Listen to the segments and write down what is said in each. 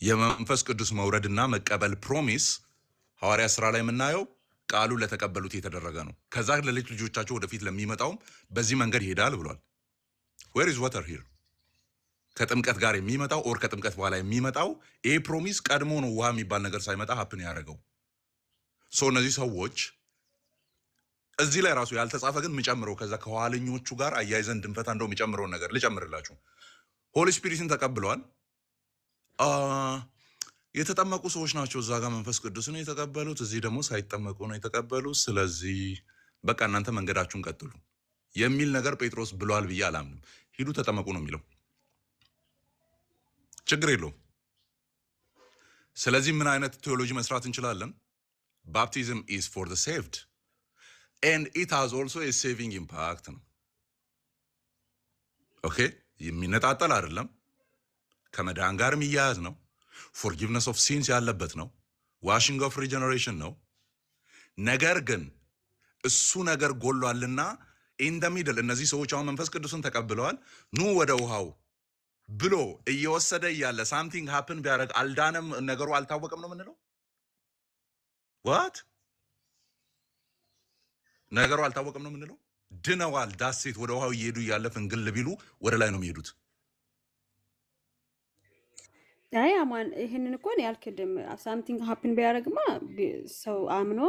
የመንፈስ ቅዱስ መውረድና መቀበል ፕሮሚስ ሐዋርያ ሥራ ላይ የምናየው ቃሉ ለተቀበሉት የተደረገ ነው። ከዛ ለልጅ ልጆቻቸው ወደፊት ለሚመጣውም በዚህ መንገድ ይሄዳል ብሏል። ዌር ኢዝ ዋተር ሂር? ከጥምቀት ጋር የሚመጣው ኦር ከጥምቀት በኋላ የሚመጣው ይሄ ፕሮሚስ ቀድሞ ነው ውሃ የሚባል ነገር ሳይመጣ ሀፕን ያደረገው። ሶ እነዚህ ሰዎች እዚህ ላይ ራሱ ያልተጻፈ ግን የሚጨምረው ከዛ ከኋለኞቹ ጋር አያይዘን ድንፈታ እንደው የሚጨምረውን ነገር ልጨምርላችሁ። ሆሊ ስፒሪትን ተቀብለዋል። የተጠመቁ ሰዎች ናቸው እዛ ጋር መንፈስ ቅዱስን የተቀበሉት፣ እዚህ ደግሞ ሳይጠመቁ ነው የተቀበሉት። ስለዚህ በቃ እናንተ መንገዳችሁን ቀጥሉ የሚል ነገር ጴጥሮስ ብሏል ብዬ አላምንም። ሂዱ ተጠመቁ ነው የሚለው። ችግር የለውም። ስለዚህ ምን አይነት ቴዎሎጂ መስራት እንችላለን? ባፕቲዝም ኢዝ ፎር ዘ ሴቭድ ኤንድ ኢት ሃዝ ኦልሶ ኤ ሴቪንግ ኢምፓክት ነው። ኦኬ፣ የሚነጣጠል አይደለም፣ ከመዳን ጋር የሚያያዝ ነው። ፎርጊቭነስ ኦፍ ሲንስ ያለበት ነው። ዋሽንግ ኦፍ ሪጀነሬሽን ነው። ነገር ግን እሱ ነገር ጎሏልና ኢን ደ ሚድል እነዚህ ሰዎች አሁን መንፈስ ቅዱስን ተቀብለዋል፣ ኑ ወደ ውሃው ብሎ እየወሰደ እያለ ሳምቲንግ ሃፕን ቢያደርግ አልዳነም፣ ነገሩ አልታወቀም ነው የምንለው። ዋት ነገሩ አልታወቀም ነው የምንለው። ድነዋል፣ ዳሴት ወደ ውሃው እየሄዱ እያለ ፍንግል ቢሉ ወደ ላይ ነው የሚሄዱት። አይ አማን ይሄንን እኮ ነው ያልክድም። ሳምቲንግ ሃፕን ቢያደርግማ ሰው አምኖ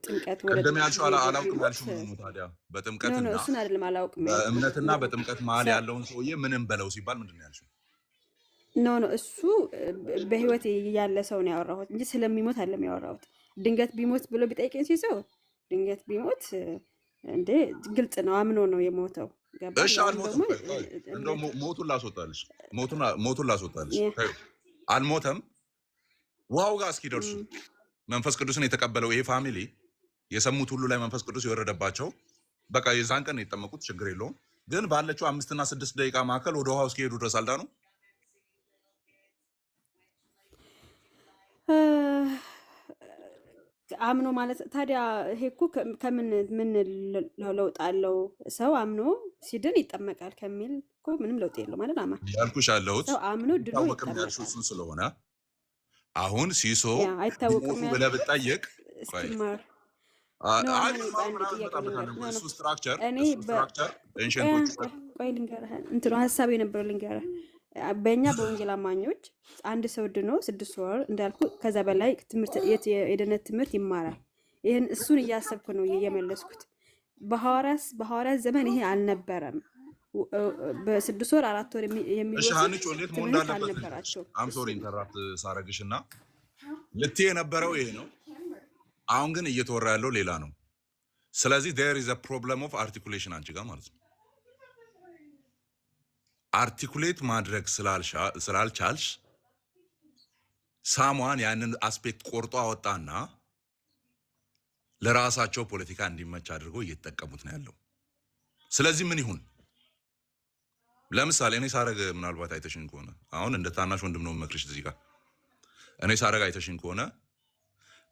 ጥምቀት ወደ ቀደም ያልሽው አላውቅም ያልሽው ምን ነው ታዲያ? በጥምቀትና እሱን አይደለም አላውቅም። በእምነትና በጥምቀት መሀል ያለውን ሰውዬ ምንም በለው ሲባል ምንድን ነው ያልሽው? ኖ እሱ በህይወት ያለ ሰው ነው ያወራሁት እንጂ ስለሚሞት አይደለም ያወራሁት። ድንገት ቢሞት ብሎ ቢጠይቀኝ ሲሰው ድንገት ቢሞት እንዴ ግልጽ ነው አምኖ ነው የሞተው። እሺ አልሞተም። እንደው ሞቱን ላስወጣልሽ አልሞተም። ውሃው ጋር እስኪደርሱ መንፈስ ቅዱስን የተቀበለው ይሄ ፋሚሊ የሰሙት ሁሉ ላይ መንፈስ ቅዱስ የወረደባቸው በቃ የዛን ቀን የተጠመቁት ችግር የለውም። ግን ባለችው 5 እና 6 ደቂቃ መካከል ወደ ውሃው እስኪሄዱ ድረስ አልዳኑ። አምኖ ማለት ታዲያ ይሄ እኮ ከምን ምን ለውጥ አለው? ሰው አምኖ ሲድን ይጠመቃል ከሚል እኮ ምንም ለውጥ የለው ማለት አማ ያልኩሽ ያለሁት ሰው አምኖ ድኖ ይጠመቃል እሱን ስለሆነ አሁን ሲሶ አይታወቅም ብለህ ብትጠይቅ ስትራክቸር ቆይ ልንገርህ እንትኑ ሀሳብ የነበረው ልንገርህ። በእኛ በወንጌል አማኞች አንድ ሰው ድኖ 6 ወር እንዳልኩ ከዛ በላይ የድነት ትምህርት ይማራል። ይህን እሱን እያሰብኩ ነው እየመለስኩት። በሐዋርያት ዘመን ይሄ አልነበረም። በ6 ወር 4 ወር የሚወስድ ትምህርት አልነበራቸው። አምሶሪ ኢንተራፕት ሳረግሽና ልትይ የነበረው ይሄ ነው። አሁን ግን እየተወራ ያለው ሌላ ነው። ስለዚህ there is a problem of articulation አንቺ ጋር ማለት ነው። አርቲኩሌት ማድረግ ስላልቻልሽ ሳሟን ያንን አስፔክት ቆርጦ አወጣና ለራሳቸው ፖለቲካ እንዲመች አድርገው እየተጠቀሙት ነው ያለው። ስለዚህ ምን ይሁን? ለምሳሌ እኔ ሳረግ ምናልባት አይተሽን ከሆነ አሁን እንደ ታናሽ ወንድም ነው መክርሽ እዚህ ጋር እኔ ሳረግ አይተሽን ከሆነ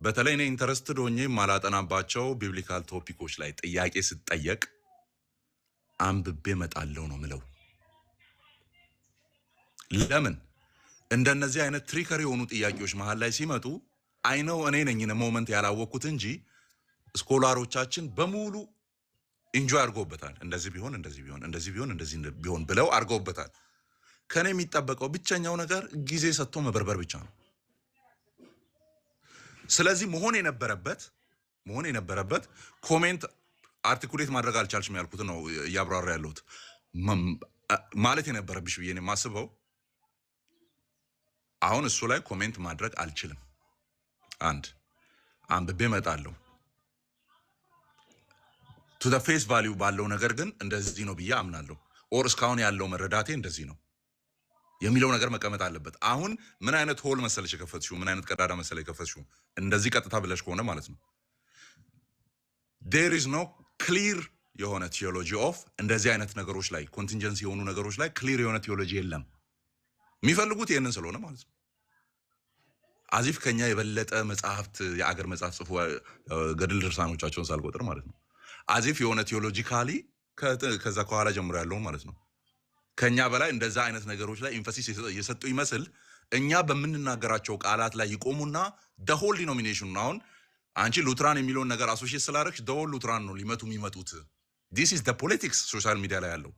በተለይ እኔ ኢንተረስትድ ሆኜ ማላጠናባቸው ቢብሊካል ቶፒኮች ላይ ጥያቄ ስጠየቅ አንብቤ መጣለው ነው ምለው። ለምን እንደነዚህ አይነት ትሪከር የሆኑ ጥያቄዎች መሃል ላይ ሲመጡ አይነው እኔ ነኝ ሞመንት ያላወቅኩት እንጂ ስኮላሮቻችን በሙሉ ኢንጆይ አድርገውበታል። እንደዚህ ቢሆን እንደዚህ ቢሆን እንደዚህ ቢሆን እንደዚህ ቢሆን ብለው አድርገውበታል። ከኔ የሚጠበቀው ብቸኛው ነገር ጊዜ ሰጥቶ መበርበር ብቻ ነው። ስለዚህ መሆን የነበረበት ኮሜንት አርቲኩሌት ማድረግ አልቻልሽም ያልኩት ነው እያብራራ ያለሁት። ማለት የነበረብሽ ብዬ ነው የማስበው። አሁን እሱ ላይ ኮሜንት ማድረግ አልችልም። አንድ አንብቤ እመጣለሁ ቱ ዘ ፌስ ቫልዩ ባለው ነገር ግን እንደዚህ ነው ብዬ አምናለሁ። ኦር እስካሁን ያለው መረዳቴ እንደዚህ ነው የሚለው ነገር መቀመጥ አለበት። አሁን ምን አይነት ሆል መሰለሽ የከፈትሽው? ምን አይነት ቀዳዳ መሰለሽ የከፈትሽው? እንደዚህ ቀጥታ ብለሽ ከሆነ ማለት ነው there is no clear የሆነ ቲዮሎጂ ኦፍ እንደዚህ አይነት ነገሮች ላይ ኮንቲንጀንሲ የሆኑ ነገሮች ላይ ክሊር የሆነ ቲዮሎጂ የለም። የሚፈልጉት ይሄንን ስለሆነ ማለት ነው። አዚፍ ከኛ የበለጠ መጽሐፍት የአገር መጽሐፍ ጽፎ ገድል ድርሳኖቻቸውን ሳልቆጥር ማለት ነው አዚፍ የሆነ ቲዮሎጂካሊ ከዛ ከኋላ ጀምሮ ያለው ማለት ነው ከኛ በላይ እንደዛ አይነት ነገሮች ላይ ኢንፈሲስ እየሰጡ ይመስል እኛ በምንናገራቸው ቃላት ላይ ይቆሙና the whole denomination ነው። አሁን አንቺ ሉትራን የሚለውን ነገር አሶሺየት ስላደረግሽ the whole ሉትራን ነው ሊመቱ የሚመጡት። this is the politics ሶሻል ሚዲያ ላይ ያለው።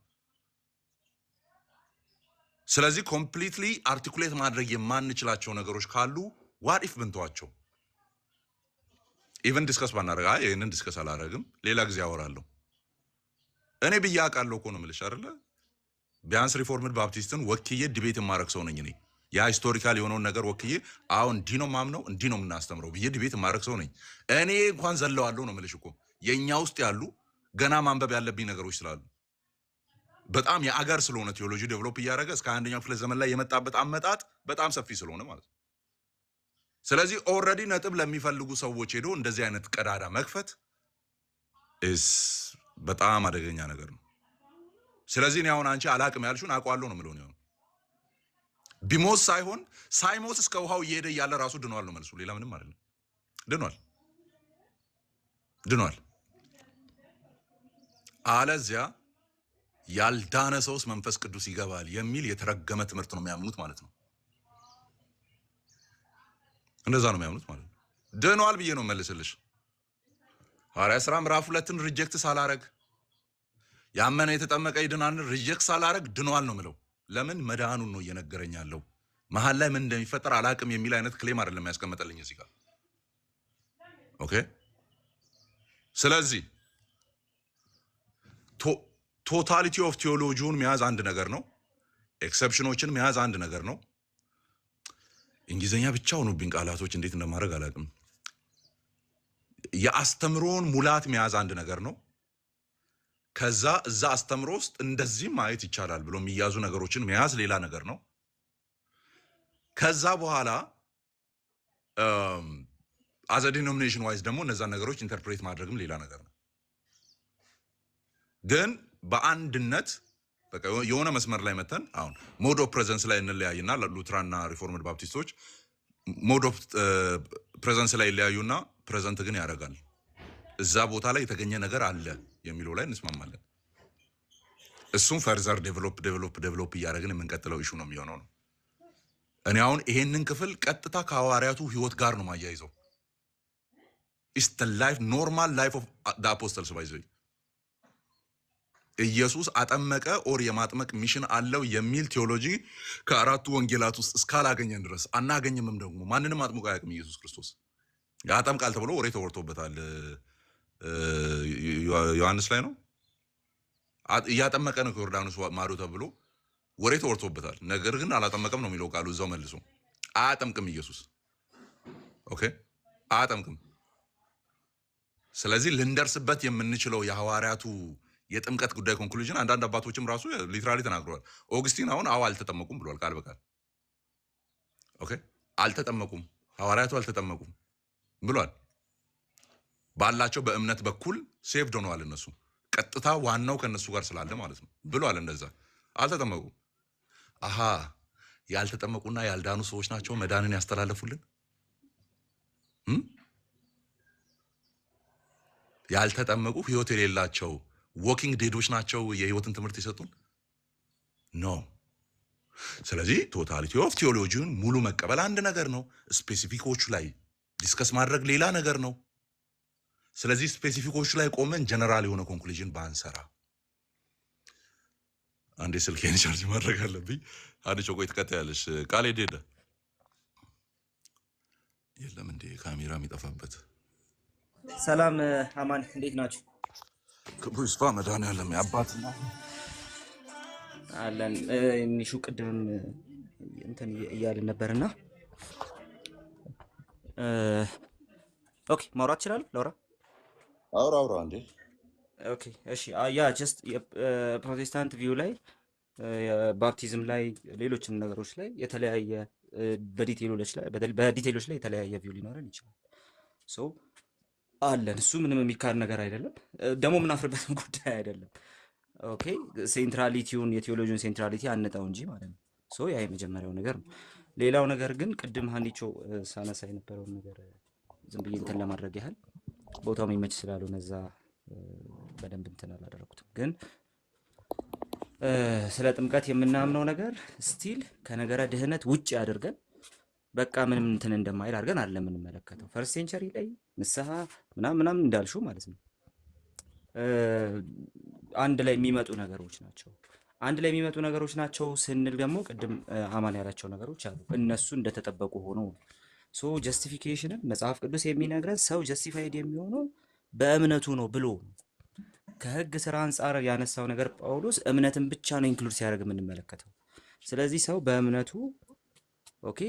ስለዚህ ኮምፕሊትሊ አርቲኩሌት ማድረግ የማንችላቸው ነገሮች ካሉ ዋት ኢፍ ብንተዋቸው፣ ኢቨን ዲስከስ ባናደርግ፣ ይህንን ዲስከስ አላደርግም ሌላ ጊዜ አወራለሁ እኔ ብዬ አውቃለሁ እኮ ነው የምልሽ አይደለ? ቢያንስ ሪፎርምድ ባፕቲስትን ወክዬ ዲቤት የማደርግ ሰው ነኝ እኔ። ያ ሂስቶሪካል የሆነውን ነገር ወክዬ አሁን እንዲህ ነው ማምነው እንዲህ ነው የምናስተምረው ብዬ ዲቤት የማደርግ ሰው ነኝ እኔ። እንኳን ዘለዋለሁ ነው የምልሽ እኮ የእኛ ውስጥ ያሉ ገና ማንበብ ያለብኝ ነገሮች ስላሉ በጣም የአገር ስለሆነ ቴዎሎጂ ዴቨሎፕ እያደረገ እስከ 21ኛው ክፍለ ዘመን ላይ የመጣበት አመጣጥ በጣም ሰፊ ስለሆነ ማለት ነው። ስለዚህ ኦልሬዲ ነጥብ ለሚፈልጉ ሰዎች ሄዶ እንደዚህ አይነት ቀዳዳ መክፈት በጣም አደገኛ ነገር ነው። ስለዚህ እኔ አሁን አንቺ አላቅም ያልሽውን አውቀዋለሁ ነው የምለው። ነው ቢሞት ሳይሆን ሳይሞት እስከ ውሃው እየሄደ እያለ ራሱ ድኗል ነው መልሱ። ሌላ ምንም አይደለም። ድኗል። አለዚያ ያልዳነ ሰውስ መንፈስ ቅዱስ ይገባል የሚል የተረገመ ትምህርት ነው የሚያምኑት ማለት ነው። እንደዛ ነው የሚያምኑት ማለት ነው። ድኗል ብዬ ነው መልስልሽ። ሐዋርያት ሥራ ምዕራፍ 2ን ሪጀክት ሳላረግ ያመነ የተጠመቀ ይድናል ሪጀክት ሳላረግ ድኗል ነው ምለው። ለምን መዳኑን ነው እየነገረኝ ያለው። መሀል ላይ ምን እንደሚፈጠር አላቅም የሚል አይነት ክሌም አይደለም ያስቀመጠልኝ እዚህ ጋር። ኦኬ። ስለዚህ ቶታሊቲ ኦፍ ቴዎሎጂውን መያዝ አንድ ነገር ነው። ኤክሰፕሽኖችን መያዝ አንድ ነገር ነው። እንግሊዘኛ ብቻ ሆኖብኝ ቃላቶች እንዴት እንደማድረግ አላቅም። የአስተምሮን ሙላት መያዝ አንድ ነገር ነው። ከዛ እዛ አስተምሮ ውስጥ እንደዚህ ማየት ይቻላል ብሎ የሚያዙ ነገሮችን መያዝ ሌላ ነገር ነው። ከዛ በኋላ አዘ ዲኖሚኔሽን ዋይዝ ደግሞ እነዛን ነገሮች ኢንተርፕሬት ማድረግም ሌላ ነገር ነው። ግን በአንድነት በቃ የሆነ መስመር ላይ መተን አሁን ሞድ ኦፍ ፕሬዘንስ ላይ እንለያይና ሉትራንና ሪፎርምድ ባፕቲስቶች ሞድ ኦፍ ፕሬዘንስ ላይ ይለያዩና ፕሬዘንት ግን ያደርጋል። እዛ ቦታ ላይ የተገኘ ነገር አለ የሚለው ላይ እንስማማለን። እሱም ፈርዘር ዴቨሎፕ እያደረግን የምንቀጥለው ኢሹ ነው የሚሆነው ነው። እኔ አሁን ይሄንን ክፍል ቀጥታ ከሐዋርያቱ ህይወት ጋር ነው ማያይዘው። ኢስ ዘ ላይፍ ኖርማል ላይፍ ኦፍ ዘ አፖስተልስ ባይ ዘ ወይ ኢየሱስ አጠመቀ ኦር የማጥመቅ ሚሽን አለው የሚል ቴዎሎጂ ከአራቱ ወንጌላት ውስጥ እስካላገኘን ድረስ አናገኝምም። ደግሞ ማንንም አጥምቆ አያውቅም ኢየሱስ ክርስቶስ። ያጠምቃል ተብሎ ወሬ ተወርቶበታል። ዮሐንስ ላይ ነው እያጠመቀ ነው ከዮርዳኖስ ማዶ ተብሎ ወሬ ተወርቶበታል። ነገር ግን አላጠመቀም ነው የሚለው ቃሉ እዛው መልሶ። አያጠምቅም ኢየሱስ። ኦኬ አያጠምቅም። ስለዚህ ልንደርስበት የምንችለው የሐዋርያቱ የጥምቀት ጉዳይ ኮንክሉዥን አንዳንድ አባቶችም ራሱ ሊትራሊ ተናግረዋል። ኦግስቲን አሁን አልተጠመቁም ብሏል ቃል በቃል። ኦኬ አልተጠመቁም፣ ሐዋርያቱ አልተጠመቁም ብሏል። ባላቸው በእምነት በኩል ሴቭድ ሆነዋል እነሱ። ቀጥታ ዋናው ከነሱ ጋር ስላለ ማለት ነው ብሏል። እንደዛ አልተጠመቁም። አሃ ያልተጠመቁና ያልዳኑ ሰዎች ናቸው መዳንን ያስተላለፉልን። ያልተጠመቁ ህይወት የሌላቸው ዎኪንግ ዴዶች ናቸው የህይወትን ትምህርት የሰጡን ኖ። ስለዚህ ቶታሊቲ ኦፍ ቴዎሎጂውን ሙሉ መቀበል አንድ ነገር ነው። ስፔሲፊኮቹ ላይ ዲስከስ ማድረግ ሌላ ነገር ነው። ስለዚህ ስፔሲፊኮቹ ላይ ቆመን ጀነራል የሆነ ኮንክሉዥን ባንሰራ። አንዴ ስልኬን ቻርጅ ማድረግ አለብኝ። አንድ ቾቆይ ትቀጥያለሽ። ቃል ሄደ የለም እንዴ ካሜራ የሚጠፋበት። ሰላም አማን፣ እንዴት ናችሁ? ክብሩ ይስፋ መድኃኒዓለም የአባትና አለን። ሚሹ ቅድምም እንትን እያልን ነበርና ኦኬ ማውራት ይችላል። ለውራ አውራ እንዴ። ኦኬ እሺ። ያ ጀስት የፕሮቴስታንት ቪው ላይ ባፕቲዝም ላይ ሌሎችም ነገሮች ላይ የተለያየ በዲቴሎች ላይ የተለያየ ቪው ሊኖረን ይችላል። ሶ አለን። እሱ ምንም የሚካድ ነገር አይደለም፣ ደግሞ ምናፍርበትም ጉዳይ አይደለም። ኦኬ ሴንትራሊቲውን የቴዎሎጂውን ሴንትራሊቲ አንጠው እንጂ ማለት ነው። ሶ ያ የመጀመሪያው ነገር ነው። ሌላው ነገር ግን ቅድም ሀኒቾ ሳነሳ የነበረውን ነገር ዝም ብዬ እንትን ለማድረግ ያህል ቦታው የሚመች ስላልሆነ እዛ በደንብ እንትን አላደረኩትም። ግን ስለ ጥምቀት የምናምነው ነገር ስቲል ከነገረ ድህነት ውጭ አድርገን በቃ ምንም እንትን እንደማይል አድርገን አለ የምንመለከተው። ፈርስት ሴንቸሪ ላይ ንስሐ ምናምን እንዳልሽው ማለት ነው አንድ ላይ የሚመጡ ነገሮች ናቸው። አንድ ላይ የሚመጡ ነገሮች ናቸው ስንል ደግሞ ቅድም አማን ያላቸው ነገሮች አሉ። እነሱ እንደተጠበቁ ሆኖ ሶ ጀስቲፊኬሽንን መጽሐፍ ቅዱስ የሚነግረን ሰው ጀስቲፋይድ የሚሆነው በእምነቱ ነው ብሎ ከህግ ስራ አንጻር ያነሳው ነገር ጳውሎስ እምነትን ብቻ ነው ኢንክሉድ ሲያደርግ የምንመለከተው። ስለዚህ ሰው በእምነቱ ኦኬ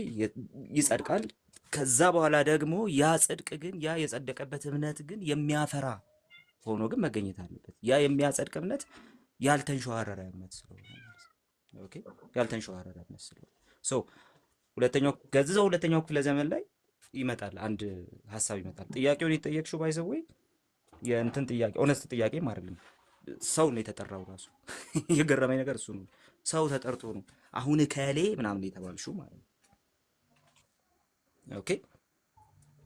ይጸድቃል። ከዛ በኋላ ደግሞ ያ ጽድቅ ግን ያ የጸደቀበት እምነት ግን የሚያፈራ ሆኖ ግን መገኘት አለበት። ያ የሚያጸድቅ እምነት ያልተንሸዋረረ እምነት ስለሆነ ኦኬ ያልተንሸዋረረ እምነት ስለሆነ ሶ ሁለተኛው ክፍለ ዘመን ላይ ይመጣል አንድ ሐሳብ ይመጣል። ጥያቄውን የተጠየቅሽው ባይዘው የእንትን ጥያቄ ኦነስት ጥያቄ አይደለም። ሰው ነው የተጠራው። ራሱ የገረመኝ ነገር እሱ ነው። ሰው ተጠርቶ ነው አሁን ከሌ ምናምን የተባልሽው ማለት ነው። ኦኬ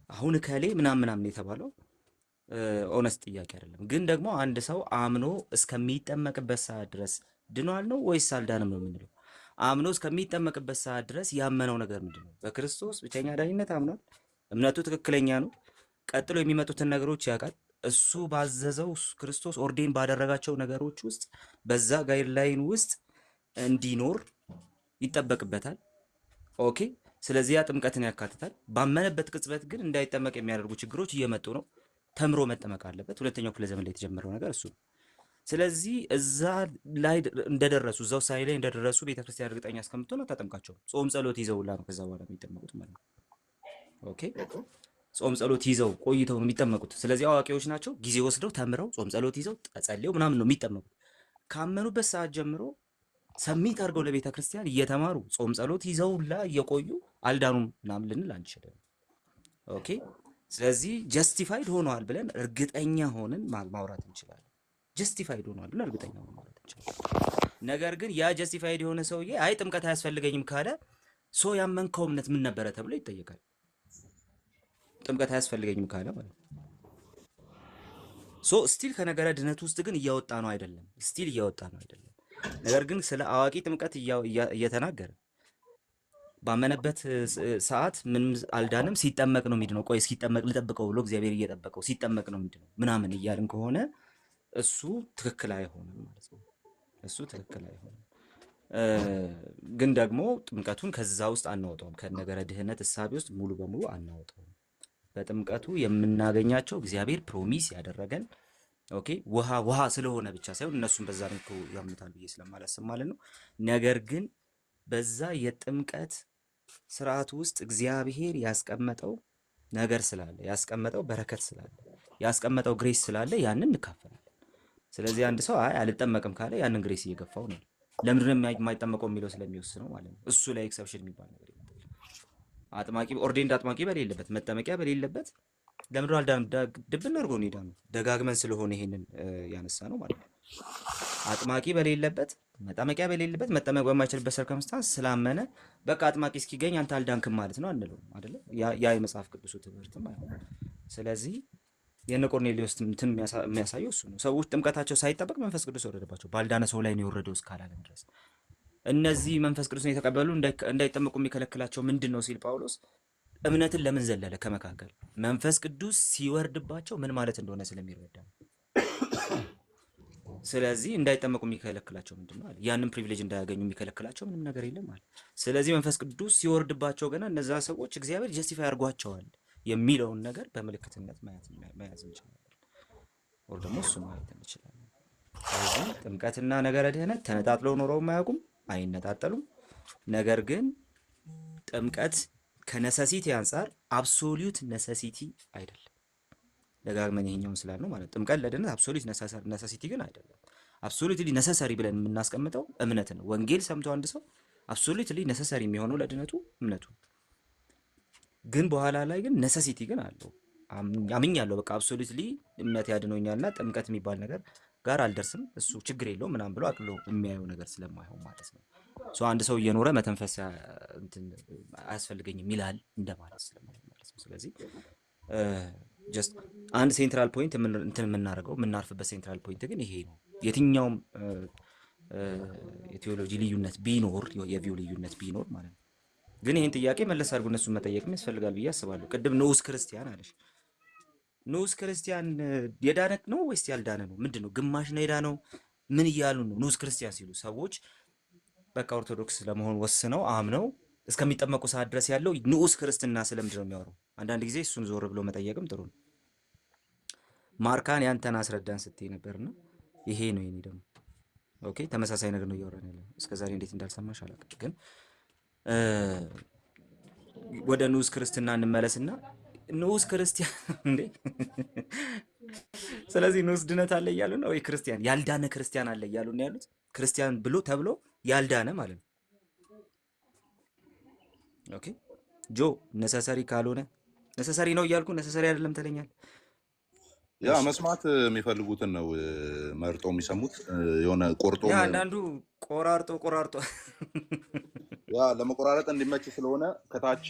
አሁን ከሌ ምናምን የተባለው ኦነስት ጥያቄ አይደለም። ግን ደግሞ አንድ ሰው አምኖ እስከሚጠመቅበት ሰዓት ድረስ ድኗል ነው ወይስ አልዳንም ነው የምንለው? አምኖ እስከሚጠመቅበት ሰዓት ድረስ ያመነው ነገር ምንድነው? በክርስቶስ ብቸኛ ዳኝነት አምኗል። እምነቱ ትክክለኛ ነው። ቀጥሎ የሚመጡትን ነገሮች ያውቃል። እሱ ባዘዘው ክርስቶስ ኦርዴን ባደረጋቸው ነገሮች ውስጥ በዛ ጋይድላይን ውስጥ እንዲኖር ይጠበቅበታል። ኦኬ ስለዚህ ያ ጥምቀትን ያካትታል። ባመነበት ቅጽበት ግን እንዳይጠመቅ የሚያደርጉ ችግሮች እየመጡ ነው። ተምሮ መጠመቅ አለበት። ሁለተኛው ክፍለ ዘመን ላይ የተጀመረው ነገር እሱ ነው። ስለዚህ እዛ ላይ እንደደረሱ እዛው ሳይ ላይ እንደደረሱ ቤተክርስቲያን እርግጠኛ እስከምትሆን አታጠምቃቸውም። ጾም ጸሎት ይዘውላ ነው ከዛ በኋላ የሚጠመቁት ማለት ነው። ኦኬ ጾም ጸሎት ይዘው ቆይተው ነው የሚጠመቁት። ስለዚህ አዋቂዎች ናቸው። ጊዜ ወስደው ተምረው ጾም ጸሎት ይዘው ጸልየው ምናምን ነው የሚጠመቁት። ካመኑበት ሰዓት ጀምሮ ሰሚት አድርገው ለቤተ ክርስቲያን እየተማሩ ጾም ጸሎት ይዘውላ እየቆዩ አልዳኑም ምናምን ልንል አንችልም። ኦኬ ስለዚህ ጀስቲፋይድ ሆነዋል ብለን እርግጠኛ ሆነን ማውራት እንችላለን። ጀስቲፋይድ ሆነዋል ብለን እርግጠኛ ሆነን ማውራት እንችላለን። ነገር ግን ያ ጀስቲፋይድ የሆነ ሰውዬ አይ ጥምቀት አያስፈልገኝም ካለ ሶ ያመንከው እምነት ምን ነበረ ተብሎ ይጠየቃል። ጥምቀት አያስፈልገኝም ካለ ማለት ነው። ሶ ስቲል ከነገረ ድነት ውስጥ ግን እያወጣ ነው አይደለም፣ ስቲል እያወጣ ነው አይደለም። ነገር ግን ስለ አዋቂ ጥምቀት እየተናገረ ባመነበት ሰዓት ምንም አልዳንም፣ ሲጠመቅ ነው የሚድነው። ቆይ እስኪጠመቅ ልጠብቀው ብሎ እግዚአብሔር እየጠበቀው ሲጠመቅ ነው የሚድነው ምናምን እያልን ከሆነ እሱ ትክክል አይሆንም ማለት ነው። እሱ ትክክል አይሆንም። ግን ደግሞ ጥምቀቱን ከዛ ውስጥ አናወጣውም። ከነገረ ድህነት እሳቤ ውስጥ ሙሉ በሙሉ አናወጣውም። በጥምቀቱ የምናገኛቸው እግዚአብሔር ፕሮሚስ ያደረገን ኦኬ ውሃ ስለሆነ ብቻ ሳይሆን እነሱም በዛ ልክ ያምኑታል ብዬ ስለማላስብ ማለት ነው። ነገር ግን በዛ የጥምቀት ስርዓት ውስጥ እግዚአብሔር ያስቀመጠው ነገር ስላለ፣ ያስቀመጠው በረከት ስላለ፣ ያስቀመጠው ግሬስ ስላለ ያንን እንካፈላለን። ስለዚህ አንድ ሰው አይ አልጠመቅም ካለ ያንን ግሬስ እየገፋው ነው። ለምንድን ነው የማይጠመቀው የሚለው ስለሚወስነው ማለት ነው። እሱ ላይ ኤክሰፕሽን የሚባል ነገር የለም። አጥማቂ ኦርዴንድ አጥማቂ በሌለበት መጠመቂያ በሌለበት ለምንድን አልዳንም? ድብን አድርጎ ነው ሄዳነው። ደጋግመን ስለሆነ ይሄንን ያነሳ ነው ማለት ነው። አጥማቂ በሌለበት መጠመቂያ በሌለበት መጠመቅ በማይችልበት ሰርከምስታንስ ስላመነ በቃ አጥማቂ እስኪገኝ አንተ አልዳንክም ማለት ነው አንለው አይደለ? ያ የመጽሐፍ ቅዱሱ ትምህርት ማለት ነው። ስለዚህ የነ ቆርኔሌዎስ እንትን የሚያሳየው እሱ ነው። ሰዎች ጥምቀታቸው ሳይጠበቅ መንፈስ ቅዱስ ወረደባቸው። ባልዳነ ሰው ላይ ነው የወረደው እስካላለም ድረስ። እነዚህ መንፈስ ቅዱስን የተቀበሉ እንዳይጠመቁ የሚከለክላቸው ምንድን ነው ሲል ጳውሎስ እምነትን ለምን ዘለለ ከመካከል መንፈስ ቅዱስ ሲወርድባቸው ምን ማለት እንደሆነ ስለሚረዳ ነው። ስለዚህ እንዳይጠመቁ የሚከለክላቸው ምንድን ነው አለ። ያንን ፕሪቪሌጅ እንዳያገኙ የሚከለክላቸው ምንም ነገር የለም አለ። ስለዚህ መንፈስ ቅዱስ ሲወርድባቸው ገና እነዛ ሰዎች እግዚአብሔር ጀስቲፋይ አድርጓቸዋል የሚለውን ነገር በምልክትነት መያዝ እንችላለን። ወር ደግሞ እሱ ማየት እንችላለን። ስለዚህ ጥምቀትና ነገረ ድህነት ተነጣጥለው ኖረው የማያውቁም፣ አይነጣጠሉም። ነገር ግን ጥምቀት ከነሰሲቲ አንጻር አብሶሉት ነሰሲቲ አይደለም። ደጋግመን ይሄኛውን ስላልነው ማለት ጥምቀት ለድነት አብሶሉት ነሰሲቲ ግን አይደለም። አብሶሉትሊ ነሰሰሪ ብለን የምናስቀምጠው እምነት ነው። ወንጌል ሰምቶ አንድ ሰው አብሶሉትሊ ነሰሰሪ የሚሆነው ለድነቱ እምነቱ ግን በኋላ ላይ ግን ነሰሲቲ ግን አለው። አምኛለሁ በቃ አብሶሉትሊ እምነት ያድነኛልና ጥምቀት የሚባል ነገር ጋር አልደርስም፣ እሱ ችግር የለውም ምናምን ብሎ አቅሎ የሚያየው ነገር ስለማይሆን ማለት ነው። አንድ ሰው እየኖረ መተንፈስ አያስፈልገኝም ይላል እንደማለት ስለማይሆን ማለት ነው። ስለዚህ ጀስት አንድ ሴንትራል ፖይንት እንትን የምናደርገው የምናርፍበት ሴንትራል ፖይንት ግን ይሄ ነው። የትኛውም የቴዎሎጂ ልዩነት ቢኖር የቪው ልዩነት ቢኖር ማለት ነው። ግን ይህን ጥያቄ መለስ አድርጎ እነሱን መጠየቅም ያስፈልጋል ብዬ አስባለሁ። ቅድም ንዑስ ክርስቲያን አለሽ። ንዑስ ክርስቲያን የዳነ ነው ወይስ ያልዳነ ነው? ምንድን ነው? ግማሽ ነው የዳነው? ምን እያሉ ነው? ንዑስ ክርስቲያን ሲሉ ሰዎች በቃ ኦርቶዶክስ ለመሆን ወስነው አምነው እስከሚጠመቁ ሰዓት ድረስ ያለው ንዑስ ክርስትና ስለምንድን ነው የሚያወራው? አንዳንድ ጊዜ እሱን ዞር ብሎ መጠየቅም ጥሩ ነው። ማርካን ያንተን አስረዳን ስትይ ነበርና ይሄ ነው የኔ ደግሞ ኦኬ፣ ተመሳሳይ ነገር ነው እያወራን ያለው። እስከዛሬ እንዴት እንዳልሰማሽ አላውቅም። ግን ወደ ንዑስ ክርስትና እንመለስና ንዑስ ክርስቲያን እንዴ ስለዚህ ንዑስ ድነት አለ እያሉ ነው ወይ? ክርስቲያን ያልዳነ ክርስቲያን አለ እያሉ ነው ያሉት። ክርስቲያን ብሎ ተብሎ ያልዳነ ማለት ነው። ኦኬ ጆ ነሰሰሪ ካልሆነ ነሰሰሪ ነው እያልኩ ነሰሰሪ አይደለም ትለኛል። ያ መስማት የሚፈልጉትን ነው መርጦ የሚሰሙት። የሆነ ቆርጦ ያ አንዳንዱ ቆራርጦ ያ ለመቆራረጥ እንዲመች ስለሆነ ከታች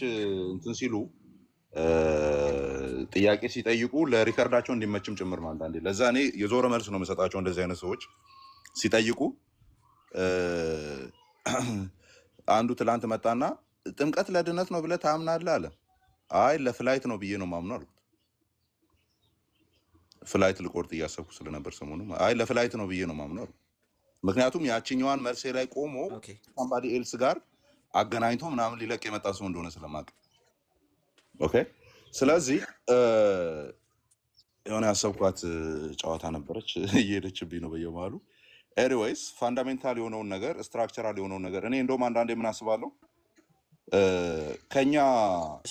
እንትን ሲሉ ጥያቄ ሲጠይቁ ለሪከርዳቸው እንዲመችም ጭምር ነው። አንዳንዴ ለዛ እኔ የዞረ መልስ ነው የምሰጣቸው። እንደዚህ አይነት ሰዎች ሲጠይቁ አንዱ ትላንት መጣና ጥምቀት ለድነት ነው ብለህ ታምናለህ አለ። አይ ለፍላይት ነው ብዬ ነው ማምነው አልኩት። ፍላይት ልቆርጥ እያሰብኩ ስለነበር ሰሞኑ አይ ለፍላይት ነው ብዬ ነው ማምነው አልኩት። ምክንያቱም ያችኛዋን መልሴ ላይ ቆሞ ሳምባዲ ኤልስ ጋር አገናኝቶ ምናምን ሊለቅ የመጣ ሰው እንደሆነ ስለማውቅ ኦኬ። ስለዚህ የሆነ ያሰብኳት ጨዋታ ነበረች እየሄደችብኝ ነው በየመሃሉ። ኤኒዌይስ ፋንዳሜንታል የሆነውን ነገር ስትራክቸራል የሆነውን ነገር እኔ እንደውም አንዳንዴ ምን አስባለሁ ከኛ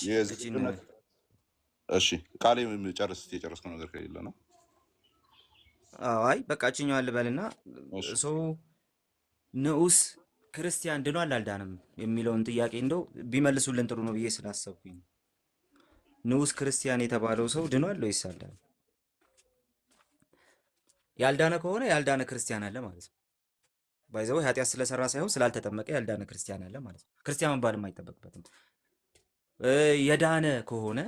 የዝግጁነት እሺ ቃሌ የጨረስከው ነገር ከሌለ ነው። አይ በቃ እችኛዋን ልበልና ሰው ንዑስ ክርስቲያን ድኗል አልዳንም የሚለውን ጥያቄ እንደው ቢመልሱልን ጥሩ ነው ብዬ ስላሰብኩኝ። ንዑስ ክርስቲያን የተባለው ሰው ድኗል ወይስ አልዳንም? ያልዳነ ከሆነ ያልዳነ ክርስቲያን አለ ማለት ነው። ባይዘው ኃጢአት ስለሰራ ሳይሆን ስላልተጠመቀ ያልዳነ ክርስቲያን አለ ማለት ነው። ክርስቲያን መባልም አይጠበቅበትም። የዳነ ከሆነ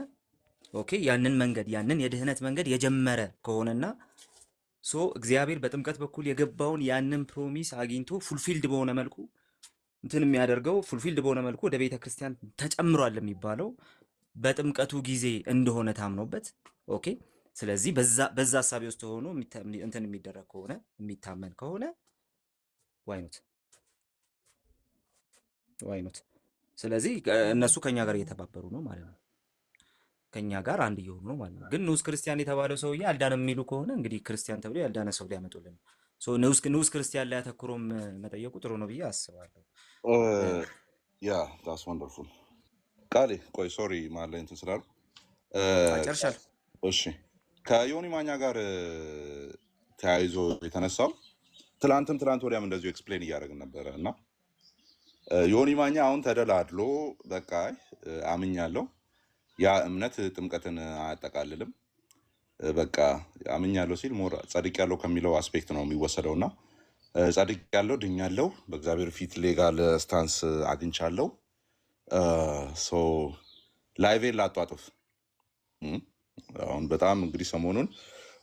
ኦኬ፣ ያንን መንገድ ያንን የድህነት መንገድ የጀመረ ከሆነና ሶ እግዚአብሔር በጥምቀት በኩል የገባውን ያንን ፕሮሚስ አግኝቶ ፉልፊልድ በሆነ መልኩ እንትን የሚያደርገው ፉልፊልድ በሆነ መልኩ ወደ ቤተ ክርስቲያን ተጨምሯል የሚባለው በጥምቀቱ ጊዜ እንደሆነ ታምኖበት ኦኬ። ስለዚህ በዛ ሐሳቢ ውስጥ ሆኖ እንትን የሚደረግ ከሆነ የሚታመን ከሆነ ዋይኖት ስለዚህ እነሱ ከኛ ጋር እየተባበሩ ነው ማለት ነው። ከኛ ጋር አንድ እየሆኑ ነው ማለት ነው። ግን ንዑስ ክርስቲያን የተባለው ሰውዬ አልዳነም የሚሉ ከሆነ እንግዲህ ክርስቲያን ተብሎ ያልዳነ ሰው ሊያመጡልን ነው። ሶ ንዑስ ክርስቲያን ላይ አተኩሮም መጠየቁ ጥሩ ነው ብዬ አስባለሁ። ያ ዳስ ወንደርፉል ቃሌ ቆይ ሶሪ ማለት ላይ እንትን ስላሉ ጨርሻለሁ። እሺ ከዮኒ ማኛ ጋር ተያይዞ የተነሳው ትላንት ወዲያም እንደዚሁ ኤክስፕሌን እያደረግን ነበረ እና ዮኒ ማኛ አሁን ተደላድሎ በቃ አምኛለሁ ያ እምነት ጥምቀትን አያጠቃልልም በቃ አምኛለሁ ሲል ሞር ጸድቅ ያለው ከሚለው አስፔክት ነው የሚወሰደው እና ጸድቅ ያለው ድኛለሁ በእግዚአብሔር ፊት ሌጋል ስታንስ አግኝቻለሁ ሶ ላይቬን ላጧጥፍ አሁን በጣም እንግዲህ ሰሞኑን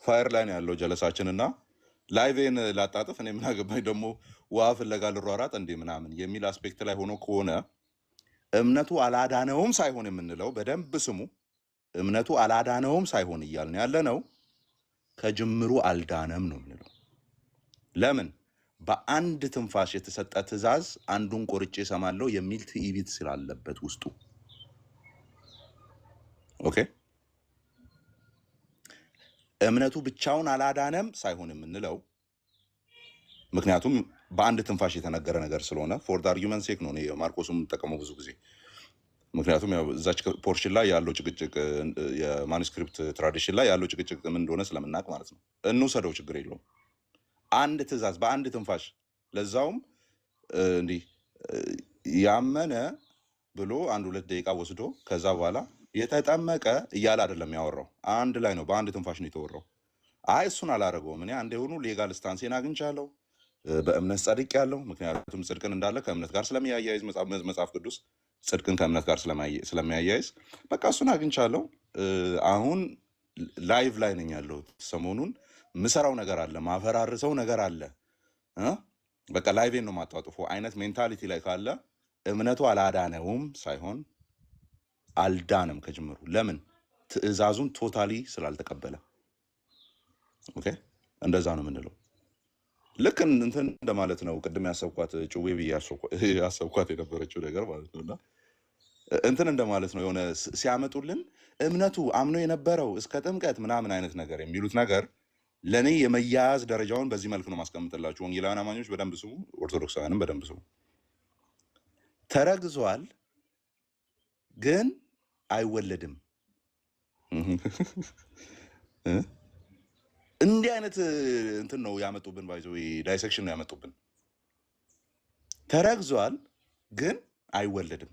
ፋየር ላይ ነው ያለው ጀለሳችን እና ላይቬን ላጣጥፍ እኔ ምን አገባኝ ደግሞ ውሃ ፍለጋ ልሯሯጥ እንዴ ምናምን የሚል አስፔክት ላይ ሆኖ ከሆነ እምነቱ አላዳነውም ሳይሆን የምንለው በደንብ ስሙ እምነቱ አላዳነውም ሳይሆን እያልን ያለ ነው ከጅምሩ አልዳነም ነው የምንለው። ለምን በአንድ ትንፋሽ የተሰጠ ትእዛዝ አንዱን ቆርጬ እሰማለሁ የሚል ትዕቢት ስላለበት ውስጡ ኦኬ። እምነቱ ብቻውን አላዳነም ሳይሆን የምንለው ምክንያቱም በአንድ ትንፋሽ የተነገረ ነገር ስለሆነ ፎር ዘ አርጊመንት ሴክ ነው ማርቆስም የምጠቀመው ብዙ ጊዜ። ምክንያቱም ያው እዛች ፖርሽን ላይ ያለው ጭቅጭቅ የማኑስክሪፕት ትራዲሽን ላይ ያለው ጭቅጭቅ ምን እንደሆነ ስለምናውቅ ማለት ነው እንውሰደው፣ ችግር የለውም። አንድ ትእዛዝ በአንድ ትንፋሽ ለዛውም እንዲህ ያመነ ብሎ 1-2 ደቂቃ ወስዶ ከዛ በኋላ የተጠመቀ እያለ አይደለም ያወራው። አንድ ላይ ነው በአንድ ትንፋሽ ነው የተወራው። አይ እሱን አላደረገውም እኔ አንድ የሆኑ ሌጋል ስታንሴን አግኝቻለሁ በእምነት ጸድቅ ያለው ምክንያቱም ጽድቅን እንዳለ ከእምነት ጋር ስለሚያያይዝ መጽሐፍ ቅዱስ ጽድቅን ከእምነት ጋር ስለሚያያይዝ በቃ እሱን አግኝቻለሁ። አሁን ላይቭ ላይ ነኝ ያለሁት። ሰሞኑን ምሰራው ነገር አለ፣ ማፈራርሰው ነገር አለ። በቃ ላይቬን ነው ማጣጥፎ አይነት ሜንታሊቲ ላይ ካለ እምነቱ አላዳነውም ሳይሆን አልዳንም ከጅምሩ። ለምን? ትዕዛዙን ቶታሊ ስላልተቀበለ። ኦኬ እንደዛ ነው የምንለው። ልክ እንትን እንደማለት ነው። ቅድም ያሰብኳት ጭዌ ብዬ ያሰብኳት የነበረችው ነገር ማለት ነው። እና እንትን እንደማለት ነው። የሆነ ሲያመጡልን እምነቱ አምኖ የነበረው እስከ ጥምቀት ምናምን አይነት ነገር የሚሉት ነገር ለእኔ የመያያዝ ደረጃውን በዚህ መልክ ነው ማስቀምጥላችሁ። ወንጌላውያን አማኞች በደንብ ስሙ፣ ኦርቶዶክሳውያንም በደንብ ስሙ። ተረግዟል ግን አይወለድም። እንዲህ አይነት እንትን ነው ያመጡብን። ባይዘ ዳይሴክሽን ነው ያመጡብን። ተረግዟል ግን አይወለድም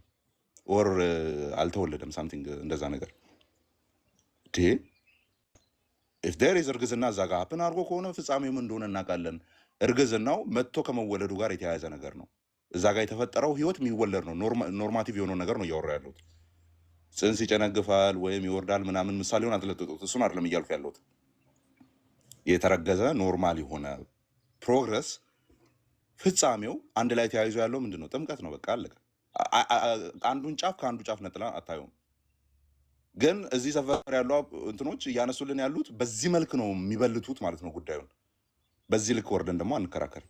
ኦር አልተወለደም ሳምቲንግ እንደዛ ነገር ኢፍ ዴር ኢዝ እርግዝና እዛ ጋር ሀፕን አድርጎ ከሆነ ፍጻሜው ምን እንደሆነ እናውቃለን። እርግዝናው መጥቶ ከመወለዱ ጋር የተያያዘ ነገር ነው። እዛ ጋር የተፈጠረው ህይወት የሚወለድ ነው። ኖርማቲቭ የሆነው ነገር ነው እያወራ ያለሁት። ጽንስ ይጨነግፋል ወይም ይወርዳል ምናምን ምሳሌውን አትለጥጡት። እሱን አይደለም እያልኩ ያለሁት። የተረገዘ ኖርማል የሆነ ፕሮግረስ ፍጻሜው አንድ ላይ ተያይዞ ያለው ምንድን ነው? ጥምቀት ነው። በቃ አለቀ። አንዱን ጫፍ ከአንዱ ጫፍ ነጥላ አታዩም። ግን እዚህ ሰፈር ያሉ እንትኖች እያነሱልን ያሉት በዚህ መልክ ነው የሚበልቱት ማለት ነው ጉዳዩን። በዚህ ልክ ወርደን ደግሞ አንከራከር።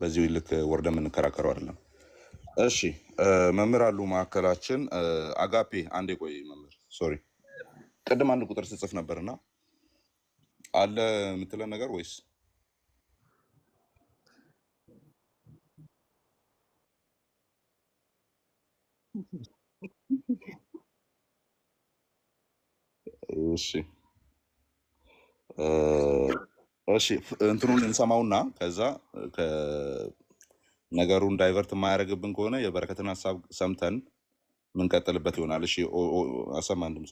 በዚህ ልክ ወርደን የምንከራከረው አይደለም። እሺ መምህር አሉ ማዕከላችን። አጋፔ አንዴ ቆይ መምህር፣ ሶሪ ቅድም አንድ ቁጥር ስጽፍ ነበርና አለ የምትለን ነገር ወይስ? እሺ እሺ እንትኑን እንሰማውና ከዛ ነገሩን ዳይቨርት የማያደርግብን ከሆነ የበረከትን ሀሳብ ሰምተን ምንቀጥልበት ይሆናል። እሺ አሰማን ድምፁ።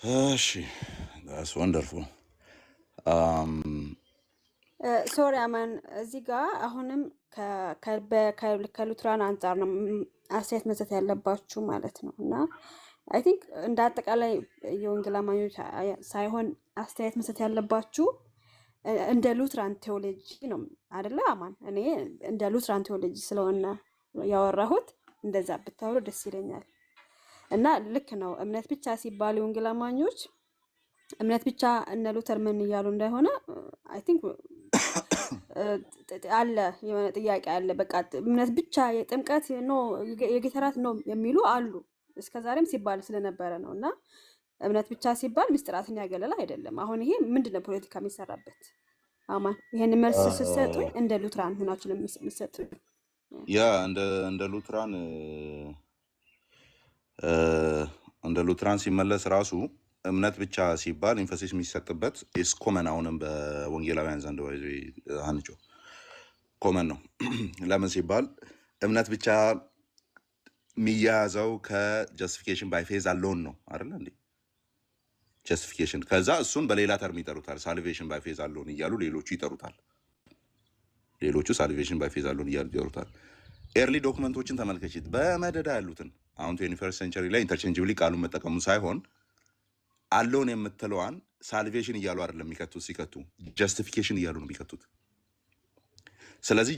እሺ that's wonderful. ሶሪ አማን፣ እዚህ ጋር አሁንም ከሉትራን አንጻር ነው አስተያየት መስጠት ያለባችሁ ማለት ነው። እና አይ ቲንክ እንደ አጠቃላይ የወንጌል አማኞች ሳይሆን አስተያየት መስጠት ያለባችሁ እንደ ሉትራን ቴዎሎጂ ነው አይደለ አማን? እኔ እንደ ሉትራን ቴዎሎጂ ስለሆነ ያወራሁት እንደዛ ብታወሩ ደስ ይለኛል። እና ልክ ነው። እምነት ብቻ ሲባል የወንጌል አማኞች እምነት ብቻ እነ ሉተር ምን እያሉ እንዳይሆነ አይ ቲንክ አለ የሆነ ጥያቄ አለ። በቃ እምነት ብቻ የጥምቀት ነው የጌታ እራት ነው የሚሉ አሉ። እስከዛሬም ሲባል ስለነበረ ነው። እና እምነት ብቻ ሲባል ምስጢራትን ያገለለ አይደለም። አሁን ይሄ ምንድነው ፖለቲካ የሚሰራበት? አማን ይሄን መልስ ስትሰጡ እንደ ሉትራን ሆናችሁ የምትሰጡ ያ እንደ ሉትራን ሲመለስ ራሱ እምነት ብቻ ሲባል ኢንፈሲስ የሚሰጥበት ኢስ ኮመን። አሁንም በወንጌላውያን ዘንድ አንጮ ኮመን ነው። ለምን ሲባል እምነት ብቻ የሚያያዘው ከጀስቲፊኬሽን ባይ ፌዝ አሎን ነው አይደል እንዴ? ጀስቲፊኬሽን ከዛ እሱን በሌላ ተርም ይጠሩታል። ሳልቬሽን ባይ ፌዝ አሎን እያሉ ሌሎቹ ይጠሩታል። ሌሎቹ ሳልቬሽን ባይ ፌዝ አሎን እያሉ ይጠሩታል። ኤርሊ ዶክመንቶችን ተመልከችት፣ በመደዳ ያሉትን አሁን 21 ሴንቸሪ ላይ ኢንተርቼንጅብሊ ቃሉን መጠቀሙ ሳይሆን አሎን የምትለዋን ሳልቬሽን እያሉ አይደለም የሚከቱት። ሲከቱ ጀስቲፊኬሽን እያሉ ነው የሚከቱት። ስለዚህ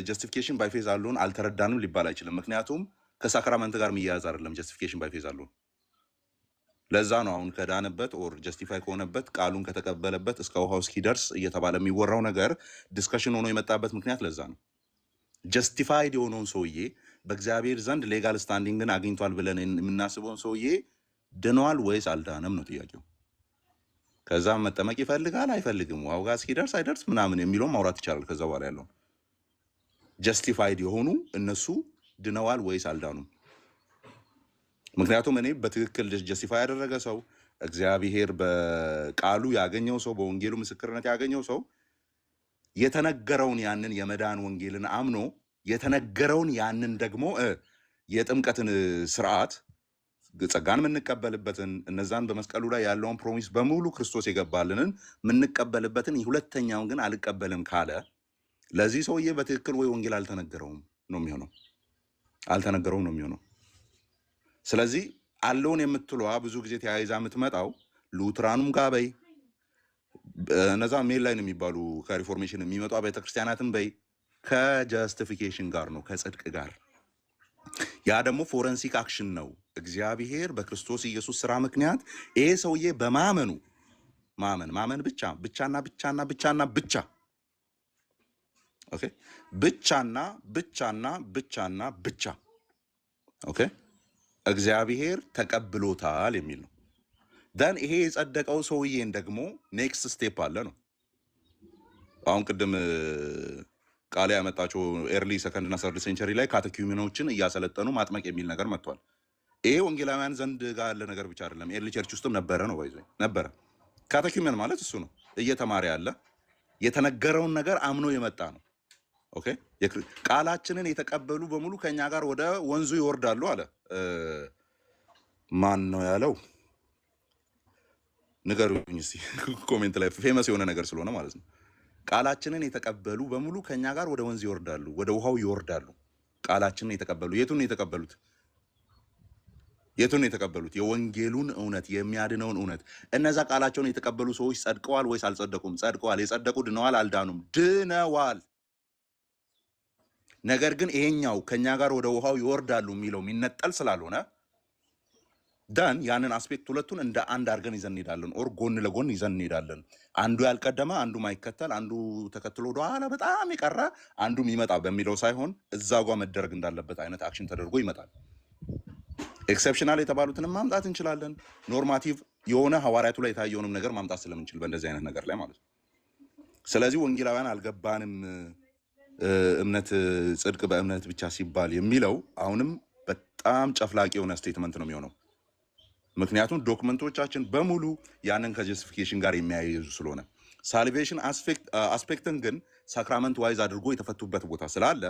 ጀስቲፊኬሽን ባይ ፌዝ አሎን አልተረዳንም ሊባል አይችልም። ምክንያቱም ከሳክራመንት ጋር የሚያያዝ አይደለም ጀስቲፊኬሽን ባይ ፌዝ አሎን። ለዛ ነው አሁን ከዳነበት ኦር ጀስቲፋይ ከሆነበት ቃሉን ከተቀበለበት እስከ ውሃው እስኪደርስ እየተባለ የሚወራው ነገር ዲስከሽን ሆኖ የመጣበት ምክንያት ለዛ ነው። ጀስቲፋይድ የሆነውን ሰውዬ በእግዚአብሔር ዘንድ ሌጋል ስታንዲንግን አግኝቷል ብለን የምናስበውን ሰውዬ ድነዋል ወይስ አልዳነም ነው ጥያቄው። ከዛ መጠመቅ ይፈልጋል አይፈልግም፣ ውሃው ጋር እስኪደርስ አይደርስ ምናምን የሚለውን ማውራት ይቻላል። ከዛ በኋላ ያለው ጀስቲፋይድ የሆኑ እነሱ ድነዋል ወይስ አልዳኑም። ምክንያቱም እኔ በትክክል ጀስቲፋይ ያደረገ ሰው እግዚአብሔር በቃሉ ያገኘው ሰው በወንጌሉ ምስክርነት ያገኘው ሰው የተነገረውን ያንን የመዳን ወንጌልን አምኖ የተነገረውን ያንን ደግሞ የጥምቀትን ስርዓት ጸጋን የምንቀበልበትን እነዛን በመስቀሉ ላይ ያለውን ፕሮሚስ በሙሉ ክርስቶስ የገባልንን የምንቀበልበትን ሁለተኛውን ግን አልቀበልም ካለ ለዚህ ሰውዬ በትክክል ወይ ወንጌል አልተነገረውም ነው የሚሆነው፣ አልተነገረውም ነው የሚሆነው። ስለዚህ አለውን የምትለዋ ብዙ ጊዜ ተያይዛ የምትመጣው ሉትራኑም ጋር በይ እነዛ ሜል ላይ ነው የሚባሉ ከሪፎርሜሽን የሚመጡ ቤተክርስቲያናትን በይ ከጀስቲፊኬሽን ጋር ነው ከጽድቅ ጋር። ያ ደግሞ ፎረንሲክ አክሽን ነው። እግዚአብሔር በክርስቶስ ኢየሱስ ስራ ምክንያት ይሄ ሰውዬ በማመኑ ማመን ብቻና ብቻ ኦኬ ብቻ ኦኬ እግዚአብሔር ተቀብሎታል የሚል ነው። ደን ይሄ የጸደቀው ሰውዬን ደግሞ ኔክስት ስቴፕ አለ ነው። አሁን ቅድም ቃል ያመጣቸው ኤርሊ ሰከንድ እና ሰርድ ሴንቸሪ ላይ ካቴኪዩሜኖችን እያሰለጠኑ ማጥመቅ የሚል ነገር መጥቷል። ይሄ ወንጌላውያን ዘንድ ጋር ያለ ነገር ብቻ አይደለም፣ ኤርሊ ቸርች ውስጥም ነበረ ነው ባይዘ ነበረ። ካቴኪዩሜን ማለት እሱ ነው፣ እየተማረ ያለ የተነገረውን ነገር አምኖ የመጣ ነው። ኦኬ ቃላችንን የተቀበሉ በሙሉ ከኛ ጋር ወደ ወንዙ ይወርዳሉ አለ። ማን ነው ያለው? ንገሩኝ እስቲ ኮሜንት ላይ፣ ፌመስ የሆነ ነገር ስለሆነ ማለት ነው። ቃላችንን የተቀበሉ በሙሉ ከኛ ጋር ወደ ወንዝ ይወርዳሉ፣ ወደ ውሃው ይወርዳሉ። ቃላችንን የተቀበሉ የቱን የተቀበሉት? የወንጌሉን እውነት፣ የሚያድነውን እውነት። እነዛ ቃላቸውን የተቀበሉ ሰዎች ጸድቀዋል ወይስ አልጸደቁም? ጸድቀዋል። የጸደቁ ድነዋል? አልዳኑም? ድነዋል። ነገር ግን ይሄኛው ከኛ ጋር ወደ ውሃው ይወርዳሉ የሚለው የሚነጠል ስላልሆነ ዳን ያንን አስፔክት ሁለቱን እንደ አንድ አድርገን ይዘን እንሄዳለን፣ ኦር ጎን ለጎን ይዘን እንሄዳለን። አንዱ ያልቀደመ አንዱ ማይከተል፣ አንዱ ተከትሎ ወደኋላ በጣም የቀረ አንዱ ይመጣ በሚለው ሳይሆን እዛ ጋር መደረግ እንዳለበት አይነት አክሽን ተደርጎ ይመጣል። ኤክሰፕሽናል የተባሉትንም ማምጣት እንችላለን። ኖርማቲቭ የሆነ ሐዋርያቱ ላይ የታየውንም ነገር ማምጣት ስለምንችል በእንደዚህ አይነት ነገር ላይ ማለት ነው። ስለዚህ ወንጌላውያን አልገባንም እምነት ጽድቅ በእምነት ብቻ ሲባል የሚለው አሁንም በጣም ጨፍላቂ የሆነ ስቴትመንት ነው የሚሆነው። ምክንያቱም ዶክመንቶቻችን በሙሉ ያንን ከጀስቲፊኬሽን ጋር የሚያያይዙ ስለሆነ ሳልቬሽን አስፔክትን ግን ሳክራመንት ዋይዝ አድርጎ የተፈቱበት ቦታ ስላለ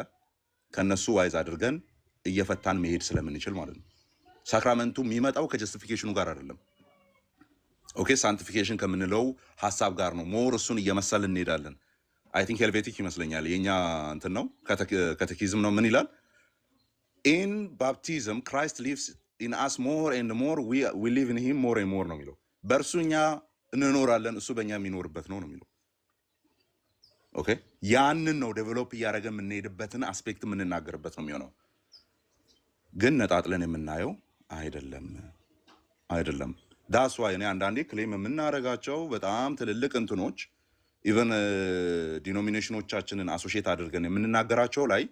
ከነሱ ዋይዝ አድርገን እየፈታን መሄድ ስለምንችል ማለት ነው። ሳክራመንቱ የሚመጣው ከጀስቲፊኬሽኑ ጋር አይደለም። ኦኬ ሳንቲፊኬሽን ከምንለው ሀሳብ ጋር ነው። ሞር እሱን እየመሰልን እንሄዳለን። አይ ቲንክ ሄልቬቲክ ይመስለኛል የኛ እንትን ነው፣ ካቴኪዝም ነው። ምን ይላል? ኢን ባፕቲዝም ክራይስት ሊቭስ ኢን አስ ሞር ኤንድ ሞር ዊ ሊቭ ኢን ሂም ሞር ኤንድ ሞር ነው የሚለው። በእርሱ እኛ እንኖራለን፣ እሱ በእኛ የሚኖርበት ነው የሚለው። ኦኬ ያንን ነው ዴቨሎፕ እያደረገ የምንሄድበትን አስፔክት የምንናገርበት ነው የሚሆነው። ግን ነጣጥለን የምናየው አይደለም። ዳስ ዋይ እኔ አንዳንዴ ክሌም የምናደርጋቸው በጣም ትልልቅ እንትኖች ኢቨን ዲኖሚኔሽኖቻችንን አሶሺየት አድርገን የምንናገራቸው ላይ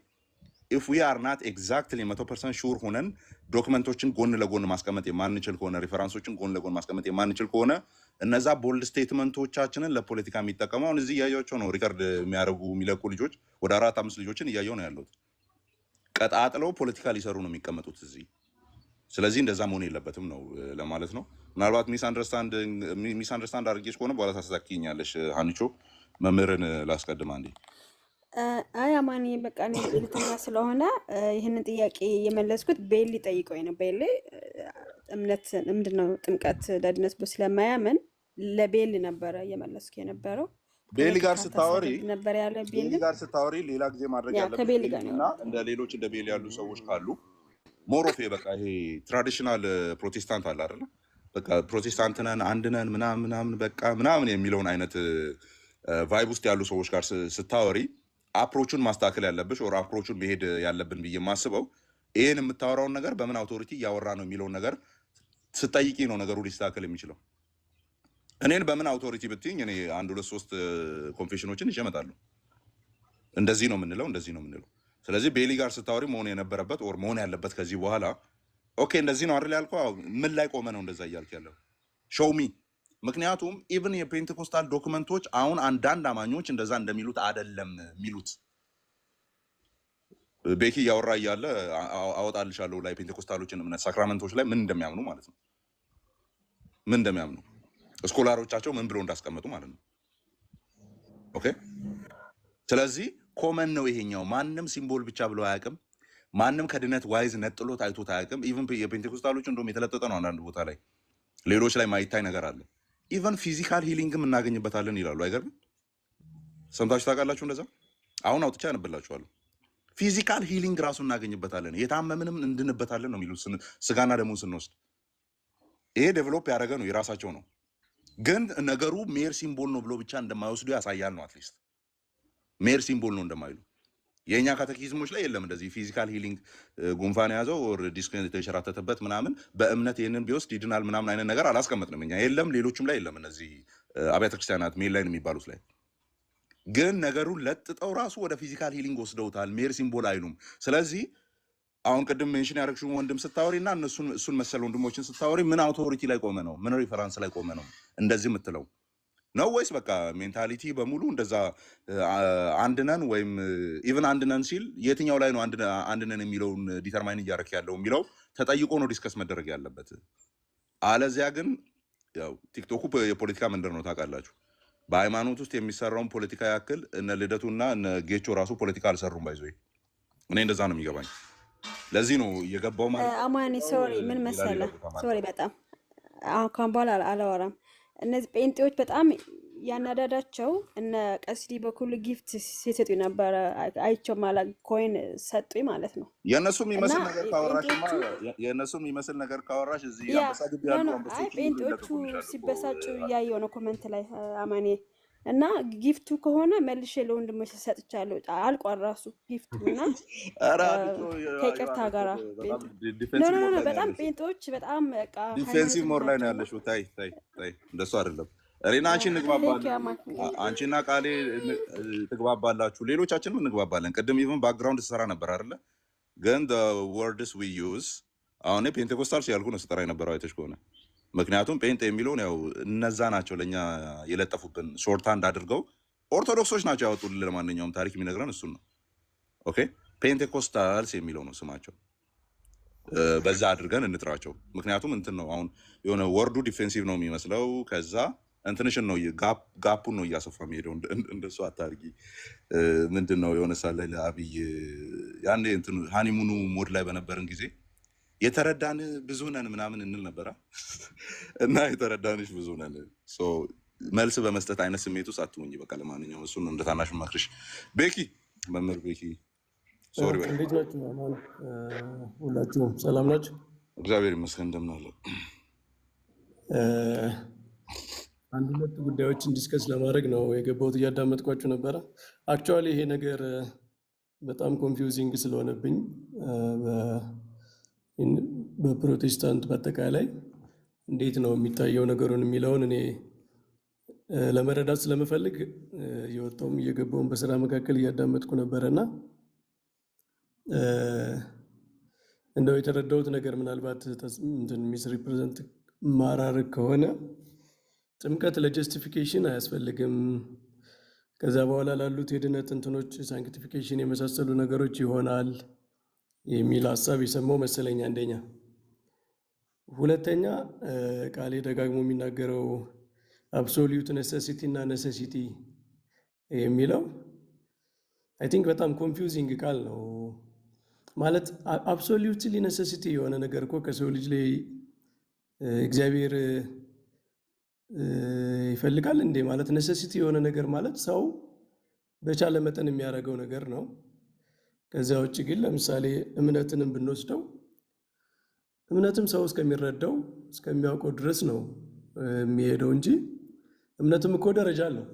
ኢፍ ዊ አር ናት ኤግዛክትሊ 100% ሹር ሆነን ዶክመንቶችን ጎን ለጎን ማስቀመጥ የማንችል ከሆነ ሪፈረንሶችን ጎን ለጎን ማስቀመጥ የማንችል ከሆነ እነዛ ቦልድ ስቴትመንቶቻችንን ለፖለቲካ የሚጠቀሙ አሁን እዚህ እያያቸው ነው። ሪከርድ የሚያደርጉ የሚለቁ ልጆች ወደ 4-5 ልጆችን እያየው ነው ያሉት። ቀጣጥለው ፖለቲካ ሊሰሩ ነው የሚቀመጡት እዚህ። ስለዚህ እንደዛ መሆን የለበትም ነው ለማለት ነው። ምናልባት ሚስ አንደርስታንድ አድርጌሽ ከሆነ በኋላ ታስተካክይኛለሽ። ሀኒቾ መምህርን ላስቀድም አንዴ። አይ አማኒ በቃ እኔ ልተኛ ስለሆነ ይህንን ጥያቄ የመለስኩት ቤሊ ጠይቀው ነው። ቤሊ እምነት ምንድነው ጥምቀት ለድነት ብሎ ስለማያምን ለቤሊ ነበረ የመለስኩ የነበረው። ቤሊ ጋር ስታወሪ ነበር ያለ ቤሊ ጋር ስታወሪ ሌላ ጊዜ ማድረግ ከቤሊ ጋር ያለብንና እንደ ሌሎች እንደ ቤሊ ያሉ ሰዎች ካሉ ሞሮፌ በቃ ይሄ ትራዲሽናል ፕሮቴስታንት አለ አይደል? በቃ ፕሮቴስታንት ነን አንድ ነን ምናምን በቃ ምናምን የሚለውን አይነት ቫይብ ውስጥ ያሉ ሰዎች ጋር ስታወሪ አፕሮቹን ማስተካከል ያለብሽ ኦር አፕሮቹን መሄድ ያለብን ብዬ የማስበው ይሄን የምታወራውን ነገር በምን አውቶሪቲ እያወራ ነው የሚለውን ነገር ስጠይቂ ነው ነገሩ ሊስተካከል የሚችለው። እኔን በምን አውቶሪቲ ብትይኝ እኔ 1-2-3 ኮንፌሽኖችን ይዤ እመጣለሁ። እንደዚህ ነው የምንለው። ስለዚህ ቤሊ ጋር ስታወሪ መሆን የነበረበት ኦር መሆን ያለበት ከዚህ በኋላ ኦኬ እንደዚህ ነው አይደል ያልከው፣ ምን ላይ ቆመ ነው እንደዛ እያልክ ያለው? ሾው ሚ። ምክንያቱም ኢቭን የፔንቴኮስታል ዶክመንቶች አሁን አንዳንድ አማኞች እንደዛ እንደሚሉት አይደለም የሚሉት። ቤኪ እያወራ እያለ አወጣልሻለሁ ላይ ፔንቴኮስታሎችን እምነት ሳክራመንቶች ላይ ምን እንደሚያምኑ ማለት ነው። ምን እንደሚያምኑ ስኮላሮቻቸው ምን ብሎ እንዳስቀመጡ ማለት ነው። ኦኬ ስለዚህ ኮመን ነው ይሄኛው። ማንም ሲምቦል ብቻ ብሎ አያውቅም። ማንም ከድነት ዋይዝ ነጥሎት አይቶት አያውቅም። ኢቨን የፔንቴኮስታሎች እንደውም የተለጠጠ ነው አንዳንድ ቦታ ላይ፣ ሌሎች ላይ ማይታይ ነገር አለ። ኢቨን ፊዚካል ሂሊንግም እናገኝበታለን ይላሉ። አይገርምም? ሰምታችሁ ታውቃላችሁ? እንደዛ አሁን አውጥቻ ያነብላችኋለሁ። ፊዚካል ሂሊንግ ራሱ እናገኝበታለን፣ የታመምንም እንድንበታለን ነው የሚሉት ስጋና ደሙን ስንወስድ። ይሄ ዴቨሎፕ ያደረገ ነው፣ የራሳቸው ነው። ግን ነገሩ ሜር ሲምቦል ነው ብሎ ብቻ እንደማይወስዱ ያሳያል ነው። አትሊስት ሜር ሲምቦል ነው እንደማይሉ የእኛ ካቴኪዝሞች ላይ የለም እንደዚህ ፊዚካል ሂሊንግ ጉንፋን የያዘው ኦር ዲስክ የተሸራተተበት ምናምን በእምነት ይህንን ቢወስድ ይድናል ምናምን አይነት ነገር አላስቀመጥንም እኛ። የለም ሌሎቹም ላይ የለም እነዚህ አብያተ ክርስቲያናት ሜን ላይን የሚባሉት ላይ። ግን ነገሩን ለጥጠው ራሱ ወደ ፊዚካል ሂሊንግ ወስደውታል። ሜር ሲምቦል አይሉም። ስለዚህ አሁን ቅድም ሜንሽን ያደረግሽው ወንድም ስታወሪ እና እሱን መሰል ወንድሞችን ስታወሪ ምን አውቶሪቲ ላይ ቆመ ነው? ምን ሪፈራንስ ላይ ቆመ ነው እንደዚህ የምትለው ነው? ወይስ በቃ ሜንታሊቲ በሙሉ እንደዛ አንድነን ወይም ኢቨን አንድነን ሲል የትኛው ላይ ነው አንድነን የሚለውን ዲተርማይን እያደረክ ያለው የሚለው ተጠይቆ ነው ዲስከስ መደረግ ያለበት። አለዚያ ግን ያው ቲክቶኩ የፖለቲካ መንደር ነው ታውቃላችሁ። በሃይማኖት ውስጥ የሚሰራውን ፖለቲካ ያክል እነ ልደቱና እነ ጌቾ ራሱ ፖለቲካ አልሰሩም። ባይዞ እኔ እንደዛ ነው የሚገባኝ። ለዚህ ነው እየገባው ማለት አማኒ ሶሪ ምን መሰለ ሶሪ በጣም አሁን ካም በኋላ አላወራም። እነዚህ ጴንጤዎች በጣም ያናዳዳቸው እነ ቀሲዲ በኩል ጊፍት ሲሰጡ ነበረ። አይቸው ማለት ኮይን ሰጡኝ ማለት ነው። የነሱም ይመስል ነገር ካወራሽማ የነሱም ይመስል ነገር ካወራሽ እዚህ ያመሳግብ ያሉ አንበሶች ጴንጤዎቹ ሲበሳጩ ያየው ነው ኮሜንት ላይ አማኒ እና ጊፍቱ ከሆነ መልሼ ለወንድሞች ሰጥቻለሁ። አልቋል ራሱ ጊፍቱ እና ከይቅርታ ጋራ ኖ በጣም ጴንጤዎች በጣም በቃ ዲፌንሲቭ ሞር ላይ ነው ያለሽው። ታይ እንደሱ አይደለም። እኔና አንቺ እንግባባለን፣ አንቺና ቃሌ ትግባባላችሁ፣ ሌሎቻችንም እንግባባለን። ቅድም ኢቭን ባክግራውንድ ስሰራ ነበር አይደለ? ግን the words we use አሁን ፔንቴኮስታል ሲያልኩ ነው ስጠራ የነበረው አይተሽ ከሆነ። ምክንያቱም ጴንጤ የሚለውን ያው እነዛ ናቸው ለእኛ የለጠፉብን ሾርት ሃንድ አድርገው። ኦርቶዶክሶች ናቸው ያወጡልን። ለማንኛውም ታሪክ የሚነግረን እሱን ነው። ኦኬ ፔንቴኮስታልስ የሚለው ነው ስማቸው። በዛ አድርገን እንጥራቸው። ምክንያቱም እንትን ነው አሁን የሆነ ወርዱ ዲፌንሲቭ ነው የሚመስለው። ከዛ እንትንሽን ነው ጋፑን ነው እያሰፋ የሚሄደው። እንደሱ አታርጊ። ምንድን ነው የሆነ ሳለ ለአብይ ያኔ እንትን ሃኒሙኑ ሞድ ላይ በነበርን ጊዜ የተረዳን ብዙ ነን ምናምን እንል ነበራ እና የተረዳንሽ ብዙ ነን። መልስ በመስጠት አይነት ስሜት ውስጥ አትሁኝ። በቃ ለማንኛውም እሱን እንደ ታናሽ መክርሽ። ቤኪ መምህር ቤኪ ሶሪ። እንዴት ናችሁ? ሁላችሁም ሰላም ናችሁ? እግዚአብሔር ይመስገን። እንደምን አለ? አንድ ሁለት ጉዳዮችን ዲስከስ ለማድረግ ነው የገባሁት። እያዳመጥኳችሁ ነበረ። አክቹዋሊ ይሄ ነገር በጣም ኮንፊውዚንግ ስለሆነብኝ በፕሮቴስታንት በአጠቃላይ እንዴት ነው የሚታየው ነገሩን የሚለውን እኔ ለመረዳት ስለምፈልግ የወጣውም እየገባውን በስራ መካከል እያዳመጥኩ ነበረና እንደው የተረዳሁት ነገር ምናልባት ሚስ ሪፕሬዘንት ማራርግ ከሆነ ጥምቀት ለጀስቲፊኬሽን አያስፈልግም፣ ከዛ በኋላ ላሉት የድነት እንትኖች ሳንክቲፊኬሽን የመሳሰሉ ነገሮች ይሆናል የሚል ሀሳብ የሰማው መሰለኝ። አንደኛ። ሁለተኛ ቃሌ ደጋግሞ የሚናገረው አብሶሉት ነሰሲቲ እና ነሰሲቲ የሚለው አይ ቲንክ በጣም ኮንፊውዚንግ ቃል ነው። ማለት አብሶሉትሊ ነሰሲቲ የሆነ ነገር እኮ ከሰው ልጅ ላይ እግዚአብሔር ይፈልጋል እንዴ? ማለት ነሰሲቲ የሆነ ነገር ማለት ሰው በቻለ መጠን የሚያደርገው ነገር ነው። ከዚያ ውጭ ግን ለምሳሌ እምነትንም ብንወስደው እምነትም ሰው እስከሚረዳው እስከሚያውቀው ድረስ ነው የሚሄደው እንጂ እምነትም እኮ ደረጃ አለው።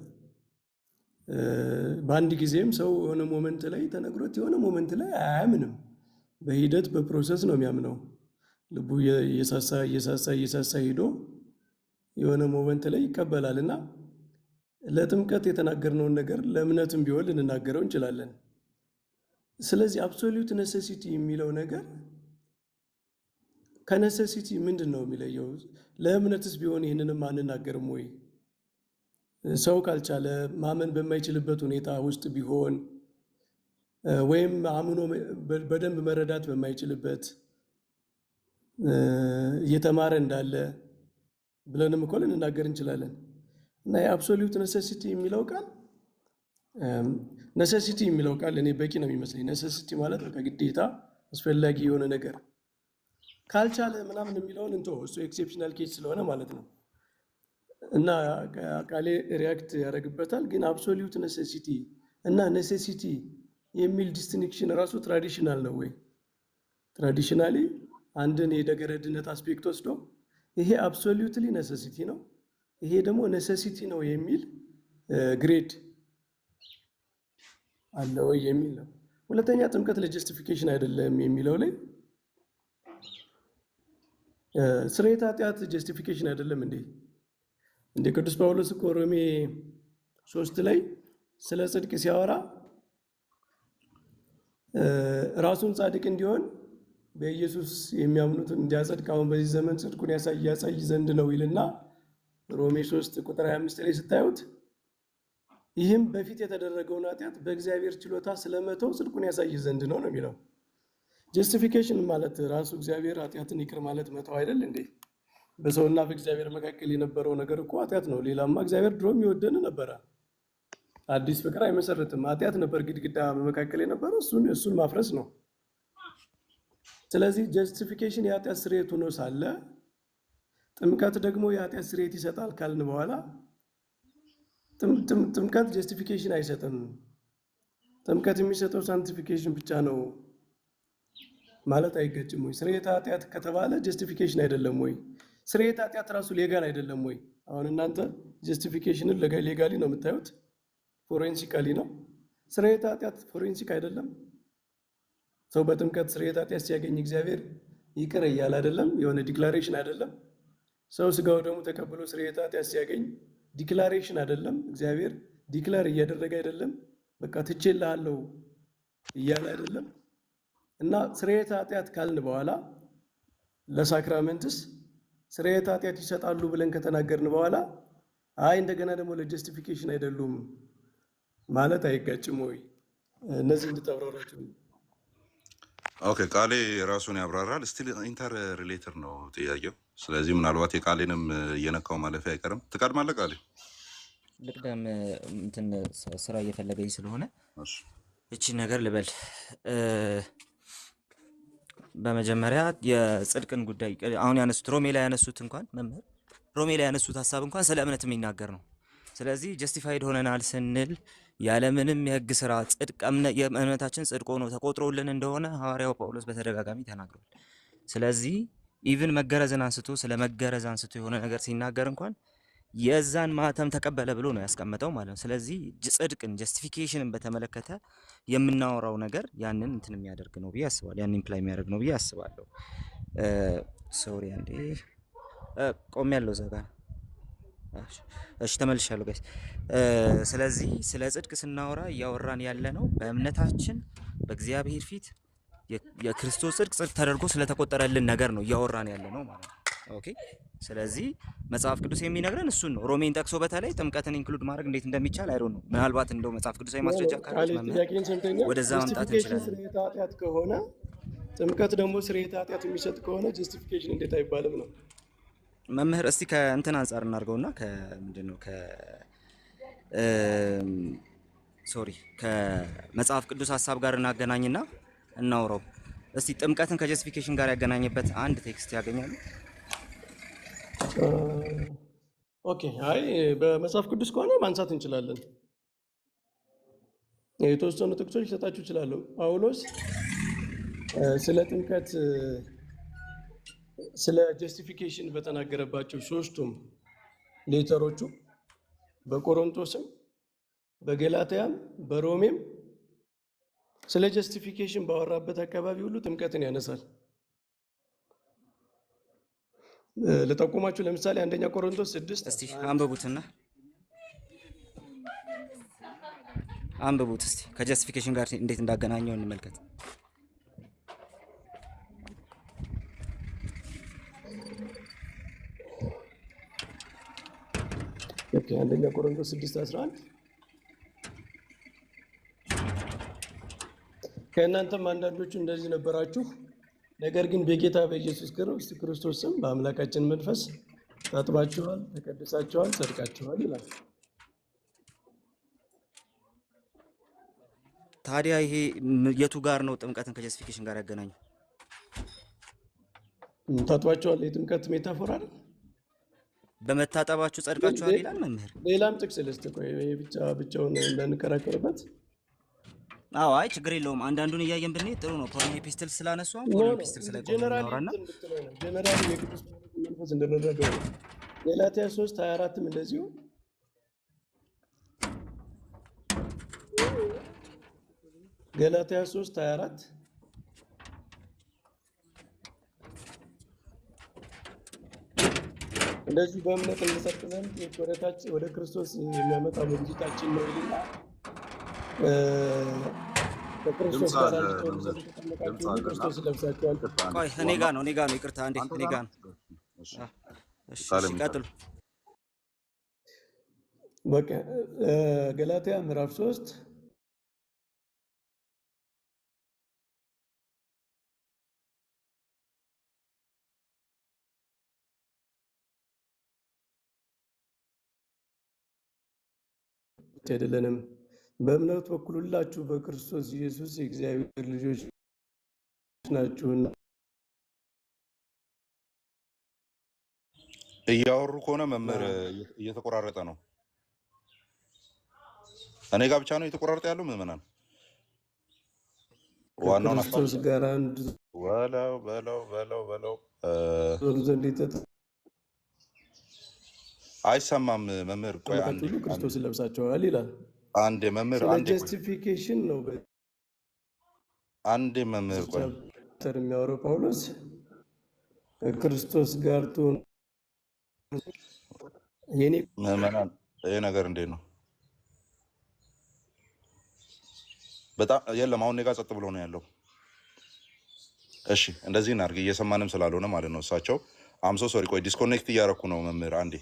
በአንድ ጊዜም ሰው የሆነ ሞመንት ላይ ተነግሮት የሆነ ሞመንት ላይ አያምንም። በሂደት በፕሮሰስ ነው የሚያምነው። ልቡ እየሳሳ ሄዶ የሆነ ሞመንት ላይ ይቀበላል። እና ለጥምቀት የተናገርነውን ነገር ለእምነትም ቢሆን ልንናገረው እንችላለን። ስለዚህ አብሶሉት ነሰሲቲ የሚለው ነገር ከነሰሲቲ ምንድን ነው የሚለየው? ለእምነትስ ቢሆን ይህንንም አንናገርም ወይ? ሰው ካልቻለ ማመን በማይችልበት ሁኔታ ውስጥ ቢሆን ወይም አምኖ በደንብ መረዳት በማይችልበት እየተማረ እንዳለ ብለንም እኮ ልንናገር እንችላለን። እና የአብሶሉት ኔሴሲቲ የሚለው ቃል ኔሴሲቲ የሚለው ቃል እኔ በቂ ነው የሚመስለኝ። ኔሴሲቲ ማለት በቃ ግዴታ አስፈላጊ የሆነ ነገር ካልቻለ ምናምን የሚለውን እንቶ እሱ ኤክሴፕሽናል ኬስ ስለሆነ ማለት ነው። እና ቃሌ ሪያክት ያደርግበታል። ግን አብሶሉት ኔሴሲቲ እና ኔሴሲቲ የሚል ዲስቲንክሽን ራሱ ትራዲሽናል ነው ወይ? ትራዲሽናሊ አንድን የደገረድነት አስፔክት ወስዶ ይሄ አብሶሉትሊ ኔሴሲቲ ነው፣ ይሄ ደግሞ ኔሴሲቲ ነው የሚል ግሬድ አለ ወይ የሚል ነው። ሁለተኛ ጥምቀት ለጀስቲፊኬሽን አይደለም የሚለው ላይ ስርየተ ኃጢአት ጀስቲፊኬሽን አይደለም እንዴ? እንደ ቅዱስ ጳውሎስ እኮ ሮሜ 3 ላይ ስለ ጽድቅ ሲያወራ ራሱን ጻድቅ እንዲሆን በኢየሱስ የሚያምኑትን እንዲያጸድቅ አሁን በዚህ ዘመን ጽድቁን ያሳይ ዘንድ ነው ይልና ሮሜ 3 ቁጥር 25 ላይ ስታዩት ይህም በፊት የተደረገውን ኃጢአት በእግዚአብሔር ችሎታ ስለመተው ጽድቁን ያሳይ ዘንድ ነው ነው የሚለው። ጀስቲፊኬሽን ማለት ራሱ እግዚአብሔር ኃጢአትን ይቅር ማለት መተው አይደል እንዴ? በሰውና በእግዚአብሔር መካከል የነበረው ነገር እኮ ኃጢአት ነው። ሌላማ እግዚአብሔር ድሮም ይወደን ነበረ። አዲስ ፍቅር አይመሰርትም። ኃጢአት ነበር ግድግዳ በመካከል የነበረው፣ እሱን ማፍረስ ነው። ስለዚህ ጀስቲፊኬሽን የኃጢአት ስርየት ሆኖ ሳለ ጥምቀት ደግሞ የኃጢአት ስርየት ይሰጣል ካልን በኋላ ጥምቀት ጀስቲፊኬሽን አይሰጥም። ጥምቀት የሚሰጠው ሳንቲፊኬሽን ብቻ ነው ማለት አይገጭም ወይ? ስርየተ ኃጢአት ከተባለ ጀስቲፊኬሽን አይደለም ወይ? ስርየተ ኃጢአት ራሱ ሌጋል አይደለም ወይ? አሁን እናንተ ጀስቲፊኬሽንን ሌጋሊ ነው የምታዩት፣ ፎሬንሲካሊ ነው። ስርየተ ኃጢአት ፎሬንሲክ አይደለም። ሰው በጥምቀት ስርየተ ኃጢአት ሲያገኝ እግዚአብሔር ይቅር እያለ አይደለም፣ የሆነ ዲክላሬሽን አይደለም። ሰው ስጋው ደግሞ ተቀብሎ ስርየተ ኃጢአት ሲያገኝ ዲክላሬሽን አይደለም፣ እግዚአብሔር ዲክላር እያደረገ አይደለም፣ በቃ ትቼልሃለሁ እያለ አይደለም። እና ስርየተ ኃጢአት ካልን በኋላ ለሳክራመንትስ ስርየተ ኃጢአት ይሰጣሉ ብለን ከተናገርን በኋላ አይ እንደገና ደግሞ ለጀስቲፊኬሽን አይደሉም ማለት አይጋጭም ወይ? እነዚህ እንድታብራራቸው። ኦኬ፣ ቃሌ ራሱን ያብራራል። ስቲል ኢንተር ሪሌትር ነው ጥያቄው። ስለዚህ ምናልባት የቃሌንም እየነካው ማለፊያ አይቀርም። ትቀድማለህ ቃሌ? ልቅደም፣ እንትን ስራ እየፈለገኝ ስለሆነ እሺ። እቺ ነገር ልበል። በመጀመሪያ የጽድቅን ጉዳይ አሁን ያነሱት ሮሜ ላይ ያነሱት እንኳን መምህር ሮሜ ላይ ያነሱት ሀሳብ እንኳን ስለ እምነት የሚናገር ነው። ስለዚህ ጀስቲፋይድ ሆነናል ስንል ያለምንም የህግ ስራ ጽድቅ የእምነታችን ጽድቅ ሆኖ ተቆጥሮልን እንደሆነ ሐዋርያው ጳውሎስ በተደጋጋሚ ተናግሯል። ስለዚህ ኢቭን መገረዝን አንስቶ ስለ መገረዝ አንስቶ የሆነ ነገር ሲናገር እንኳን የዛን ማህተም ተቀበለ ብሎ ነው ያስቀመጠው ማለት ነው። ስለዚህ ጽድቅን ጀስቲፊኬሽንን በተመለከተ የምናወራው ነገር ያንን እንትን የሚያደርግ ነው ብዬ አስባለሁ። ያንን ኢምፕላይ የሚያደርግ ነው ብዬ አስባለሁ። ሶሪ አንዴ ቆም ያለው ዘጋ። እሺ ተመልሻለሁ ጋይስ። ስለዚህ ስለ ጽድቅ ስናወራ እያወራን ያለ ነው በእምነታችን በእግዚአብሔር ፊት የክርስቶስ ጽድቅ ተደርጎ ስለተቆጠረልን ነገር ነው እያወራን ያለ ነው ማለት ነው። ኦኬ። ስለዚህ መጽሐፍ ቅዱስ የሚነግረን እሱን ነው። ሮሜን ጠቅሶ በተለይ ጥምቀትን ኢንክሉድ ማድረግ እንዴት እንደሚቻል አይሮ ነው። ምናልባት እንደው መጽሐፍ ቅዱሳዊ ማስረጃ ካለ ወደዛ መምጣት እንችላለን። ስርየተ ኃጢአት ከሆነ ጥምቀት ደግሞ ስርየተ ኃጢአት የሚሰጥ ከሆነ ጀስቲፊኬሽን እንዴት አይባልም ነው? መምህር እስቲ ከእንትን አንጻር እናድርገውና ከምንድነው ከመጽሐፍ ቅዱስ ሀሳብ ጋር እናገናኝና እናውራው። እስቲ ጥምቀትን ከጀስቲፊኬሽን ጋር ያገናኝበት አንድ ቴክስት ያገኛሉ? ኦኬ። አይ በመጽሐፍ ቅዱስ ከሆነ ማንሳት እንችላለን። የተወሰኑ ጥቅሶች ልሰጣችሁ እችላለሁ። ጳውሎስ ስለ ጥምቀት ስለ ጀስቲፊኬሽን በተናገረባቸው ሶስቱም ሌተሮቹ በቆሮንቶስም በገላትያም በሮሜም ስለ ጀስቲፊኬሽን ባወራበት አካባቢ ሁሉ ጥምቀትን ያነሳል። ለጠቁማችሁ ለምሳሌ አንደኛ ቆሮንቶስ 6 እስቲ አንብቡትና አንብቡት እስቲ ከጀስቲፊኬሽን ጋር እንዴት እንዳገናኘው እንመልከት። ኦኬ። አንደኛ ቆሮንቶስ 6:11 ከእናንተም አንዳንዶቹ እንደዚህ ነበራችሁ፣ ነገር ግን በጌታ በኢየሱስ ክርስቶስ ስም በአምላካችን መንፈስ ታጥባችኋል፣ ተቀድሳችኋል፣ ጸድቃችኋል ይላል። ታዲያ ይሄ የቱ ጋር ነው ጥምቀትን ከጀስቲፊኬሽን ጋር ያገናኙ? ታጥባችኋል የጥምቀት ሜታፎር አይደል? በመታጠባችሁ ጸድቃችኋል ይላል መምህር። ሌላም ጥቅስ ልስጥ። ቆይ ይሄ ብቻውን እንዳንከራከርበት። አዎ አይ ችግር የለውም። አንዳንዱን እያየን ብንሄድ ጥሩ ነው። ፖሊን ኤፒስትል ስላነሱ ፖሊን ኤፒስትል ላይ ቆመን እናወራና ጀነራሊ የቅዱስ መንፈስ እንደረዳው ነው። ገላትያ 3:24ም እንደዚሁ ገላትያ 3:24 እንደዚህ በእምነት እንጸድቅ ዘንድ ወደ ክርስቶስ የሚያመጣ ሞግዚታችን ነው ይልና በክርስቶስ ጋር ልትሆኑ ዘንድ ተጠመቃችሁ ክርስቶስ ለብሳችኋል። ቆይ እኔ ጋ ነው ይቅርታ አንዴ እኔ ጋ ነው። እሺ ቀጥሉ። በቃ ገላትያ ምዕራፍ 3 አይደለንም በእምነት በኩል ሁላችሁ በክርስቶስ ኢየሱስ የእግዚአብሔር ልጆች ናችሁና። እያወሩ ከሆነ መምህር እየተቆራረጠ ነው። እኔ ጋር ብቻ ነው እየተቆራረጠ ያለው ምዕመናን? ዋናው ክርስቶስ ጋር አንድ በለው ዘንድ አይሰማም መምህር። ቆይ አንድ ክርስቶስን ለብሳችኋል ይላል። አንድ መምህር አንድ ጀስቲፊኬሽን ነው። አንድ መምህር ቆይ የሚያወራው ጳውሎስ ከክርስቶስ ጋር ትሆኑ የኔ ምዕመናን። ይሄ ነገር እንዴት ነው? በጣም የለም። አሁን እኔ ጋር ጸጥ ብሎ ነው ያለው። እሺ እንደዚህ እናድርግ፣ እየሰማንም ስላልሆነ ማለት ነው። እሳቸው አምሶ ሶሪ። ቆይ ዲስኮኔክት እያደረኩ ነው መምህር አንዴ።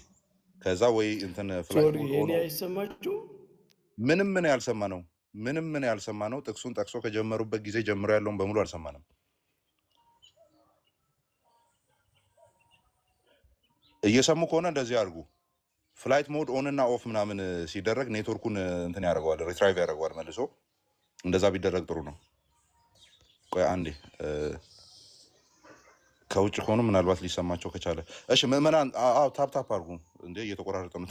ከዛ ወይ እንትን የኔ አይሰማችሁ? ምንም ምን ያልሰማ ነው። ጥቅሱን ጠቅሶ ከጀመሩበት ጊዜ ጀምሮ ያለውን በሙሉ አልሰማንም። እየሰሙ ከሆነ እንደዚህ አድርጉ። ፍላይት ሞድ ኦን እና ኦፍ ምናምን ሲደረግ ኔትወርኩን እንትን ያደርገዋል፣ ሪትራይቭ ያደርገዋል መልሶ። እንደዛ ቢደረግ ጥሩ ነው። ቆይ አንዴ ከውጭ ከሆኑ ምናልባት ሊሰማቸው ከቻለ። እሺ ምዕመናን፣ አዎ ታፕታፕ አድርጉ። እንዴ እየተቆራረጠ ነው።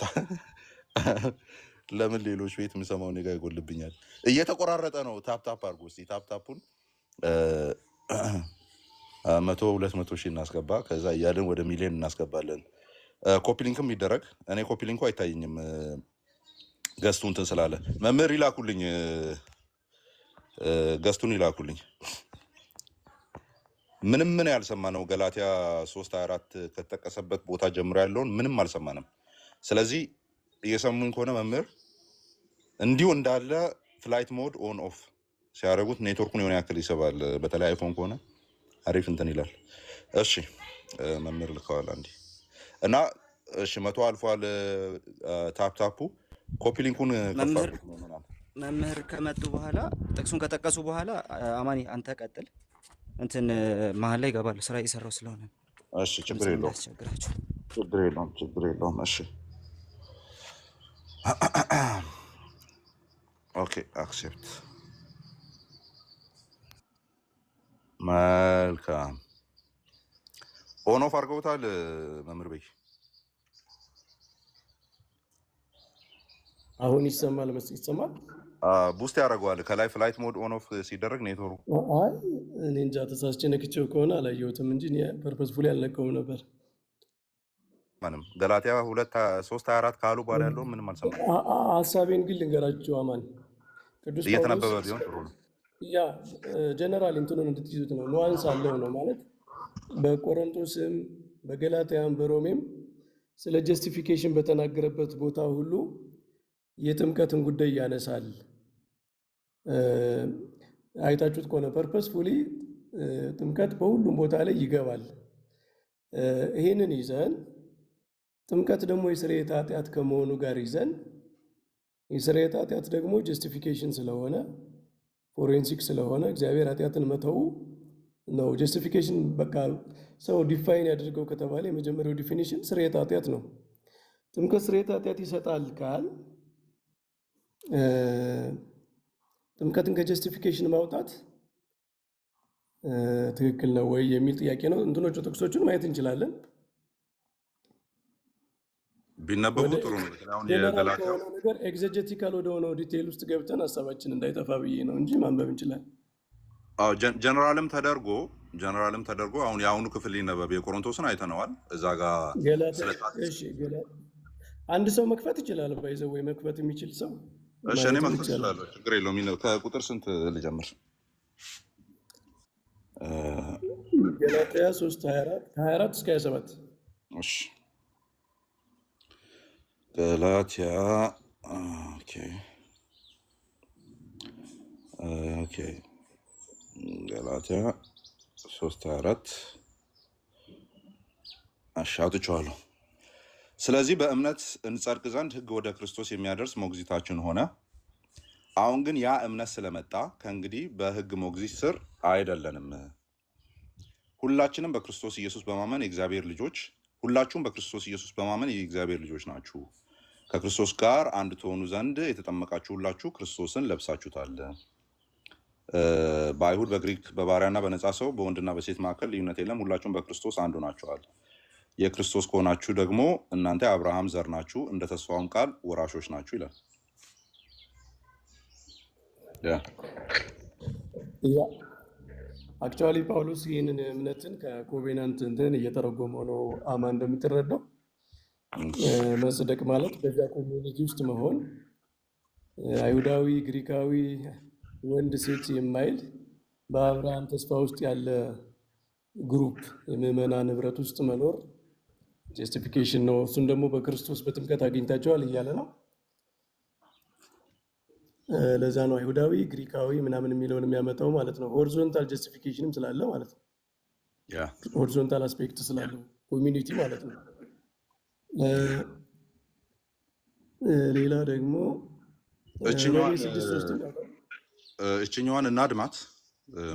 ለምን ሌሎች ቤት የምሰማው እኔ ጋ ይጎልብኛል? እየተቆራረጠ ነው። ታፕታፕ አድርጉ እስኪ። ታፕታፑን 100-200 ሺህ እናስገባ። ከዛ እያልን ወደ ሚሊዮን እናስገባለን። ኮፒሊንክም ይደረግ። እኔ ኮፒሊንኩ አይታይኝም ገስቱ እንትን ስላለ። መምህር ይላኩልኝ፣ ገስቱን ይላኩልኝ። ምንም ምን ያልሰማነው ገላትያ 3:24 ከተጠቀሰበት ቦታ ጀምሮ ያለውን ምንም አልሰማንም። ስለዚህ እየሰሙኝ ከሆነ መምህር እንዲሁ እንዳለ ፍላይት ሞድ ኦን ኦፍ ሲያደርጉት ኔትወርኩን የሆነ ያክል ይስባል። በተለይ አይፎን ከሆነ አሪፍ እንትን ይላል። እሺ መምህር ልከዋል አንዴ እና እሺ 100 አልፏል። ታፕታፑ ኮፒ ሊንኩን መምህር ከመጡ በኋላ ጥቅሱን ከጠቀሱ በኋላ አማኒ አንተ ቀጥል። እንትን መሀል ላይ ይገባሉ፣ ስራ እየሰራው ስለሆነ። እሺ ችግር የለውም። እሺ ኦኬ አክሴፕት። መልካም ኦን ኦፍ አድርገውታል መምህር በይ። አሁን ይሰማል ይሰማል። ቡስት ያደርገዋል ከላይ ፍላይት ሞድ ኦን ኦፍ ሲደረግ ኔትወርኩ። አይ እኔ እንጃ ተሳስቼ ነክቼው ከሆነ አላየሁትም እንጂ ፐርፐስፉሊ አልነካውም ነበር። ምንም ገላትያ 2:3-24 ካሉ በኋላ ያለው ምንም አልሰማም። ሀሳቤን ግን ልንገራችሁ አማን። ቅዱስ እየተነበበ ቢሆን ጥሩ ነው። ያ ጀነራል እንትኑን እንድትይዙት ነው። ኑዋንስ አለው ነው ማለት በቆሮንቶስም በገላትያም በሮሜም ስለ ጀስቲፊኬሽን በተናገረበት ቦታ ሁሉ የጥምቀትን ጉዳይ ያነሳል። አይታችሁት ከሆነ ፐርፐስፉሊ ጥምቀት በሁሉም ቦታ ላይ ይገባል። ይህንን ይዘን ጥምቀት ደግሞ የስርየተ ኃጢአት ከመሆኑ ጋር ይዘን የስርየተ ኃጢአት ደግሞ ጀስቲፊኬሽን ስለሆነ ፎሬንሲክ ስለሆነ እግዚአብሔር ኃጢአትን መተው ነው። ጀስቲፊኬሽን በቃ ሰው ዲፋይን ያደርገው ከተባለ የመጀመሪያው ዲፊኒሽን ስርየተ ኃጢአት ነው። ጥምቀት ስርየተ ኃጢአት ይሰጣል ካል ጥምቀትን ከጀስቲፊኬሽን ማውጣት ትክክል ነው ወይ የሚል ጥያቄ ነው። እንትኖቹ ጥቅሶቹን ማየት እንችላለን። ቢነበቡ ጥሩ ነው። አሁን ጀነራል የገላትያው ከሆነ ነገር ኤግዘጀቲካል ወደሆነው ዲቴይል ውስጥ ገብተን ሀሳባችን እንዳይጠፋ ብዬ ነው እንጂ ማንበብ እንችላለን። ጀነራልም ተደርጎ አሁን የአሁኑ ክፍል ሊነበብ የቆሮንቶስን አይተነዋል። እዛ ጋር አንድ ሰው መክፈት ይችላል። ባይዘው ወይ መክፈት የሚችል ሰው እሺ፣ እኔ መክፈት እችላለሁ፣ ችግር የለውም። ከቁጥር ስንት ልጀምር? ገላትያ 3:24 24 እስከ 27። እሺ፣ ገላትያ ኦኬ ገላትያ 3:24 አሻጥቻለሁ። ስለዚህ በእምነት እንጸድቅ ዘንድ ሕግ ወደ ክርስቶስ የሚያደርስ ሞግዚታችን ሆነ። አሁን ግን ያ እምነት ስለመጣ ከእንግዲህ በሕግ ሞግዚት ስር አይደለንም። ሁላችሁም በክርስቶስ ኢየሱስ በማመን የእግዚአብሔር ልጆች ናችሁ። ከክርስቶስ ጋር አንድ ትሆኑ ዘንድ የተጠመቃችሁ ሁላችሁ ክርስቶስን ለብሳችሁታል። በአይሁድ፣ በግሪክ፣ በባሪያና በነፃ ሰው፣ በወንድና በሴት መካከል ልዩነት የለም። ሁላችሁም በክርስቶስ አንድ ሆናችኋል። የክርስቶስ ከሆናችሁ ደግሞ እናንተ የአብርሃም ዘር ናችሁ፣ እንደ ተስፋውም ቃል ወራሾች ናችሁ ይላል። አክቹዋሊ ጳውሎስ ይህንን እምነትን ከኮቬናንት እንትን እየተረጎመው ነው። አማ እንደምትረዳው መጽደቅ ማለት በዚያ ኮሚኒቲ ውስጥ መሆን፣ አይሁዳዊ፣ ግሪካዊ፣ ወንድ ሴት የማይል በአብርሃም ተስፋ ውስጥ ያለ ግሩፕ የምዕመናን ህብረት ውስጥ መኖር ጀስቲፊኬሽን ነው። እሱን ደግሞ በክርስቶስ በጥምቀት አግኝታቸዋል እያለ ነው። ለዛ ነው አይሁዳዊ፣ ግሪካዊ ምናምን የሚለውን የሚያመጣው ማለት ነው። ሆሪዞንታል ጀስቲፊኬሽንም ስላለ ማለት ነው። ሆሪዞንታል አስፔክት ስላለው ኮሚኒቲ ማለት ነው። ሌላ ደግሞ እችኛዋን እናድማት፣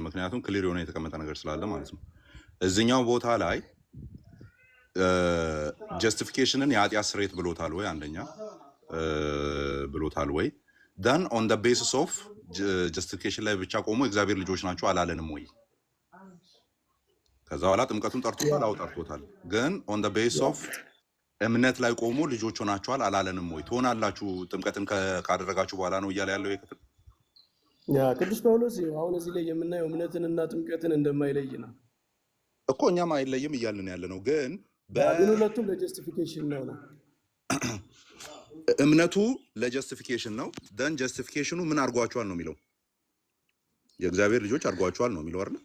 ምክንያቱም ክሊር የሆነ የተቀመጠ ነገር ስላለ ማለት ነው። እዚኛው ቦታ ላይ ጀስቲፊኬሽንን የኃጢአት ስርየት ብሎታል ወይ? አንደኛ ብሎታል ወይ? ደን ኦን ደ ቤሲስ ኦፍ ጀስቲፊኬሽን ላይ ብቻ ቆሞ እግዚአብሔር ልጆች ናቸው አላለንም ወይ? ከዛ በኋላ ጥምቀቱን ጠርቶታል፣ አው ጠርቶታል። ግን ኦን ደ ቤሲስ ኦፍ እምነት ላይ ቆሞ ልጆች ሆናችኋል አላለንም ወይ? ትሆናላችሁ ጥምቀትን ካደረጋችሁ በኋላ ነው እያለ ያለው የክፍል ቅዱስ ጳውሎስ አሁን እዚህ ላይ የምናየው እምነትንና ጥምቀትን እንደማይለይ ነው እኮ። እኛም አይለይም እያልን ያለ ነው። ግን ሁለቱም ለጀስቲፊኬሽን ነው። እምነቱ ለጀስቲፊኬሽን ነው። ደን ጀስቲፊኬሽኑ ምን አድርጓችኋል ነው የሚለው፣ የእግዚአብሔር ልጆች አድርጓችኋል ነው የሚለው አይደል?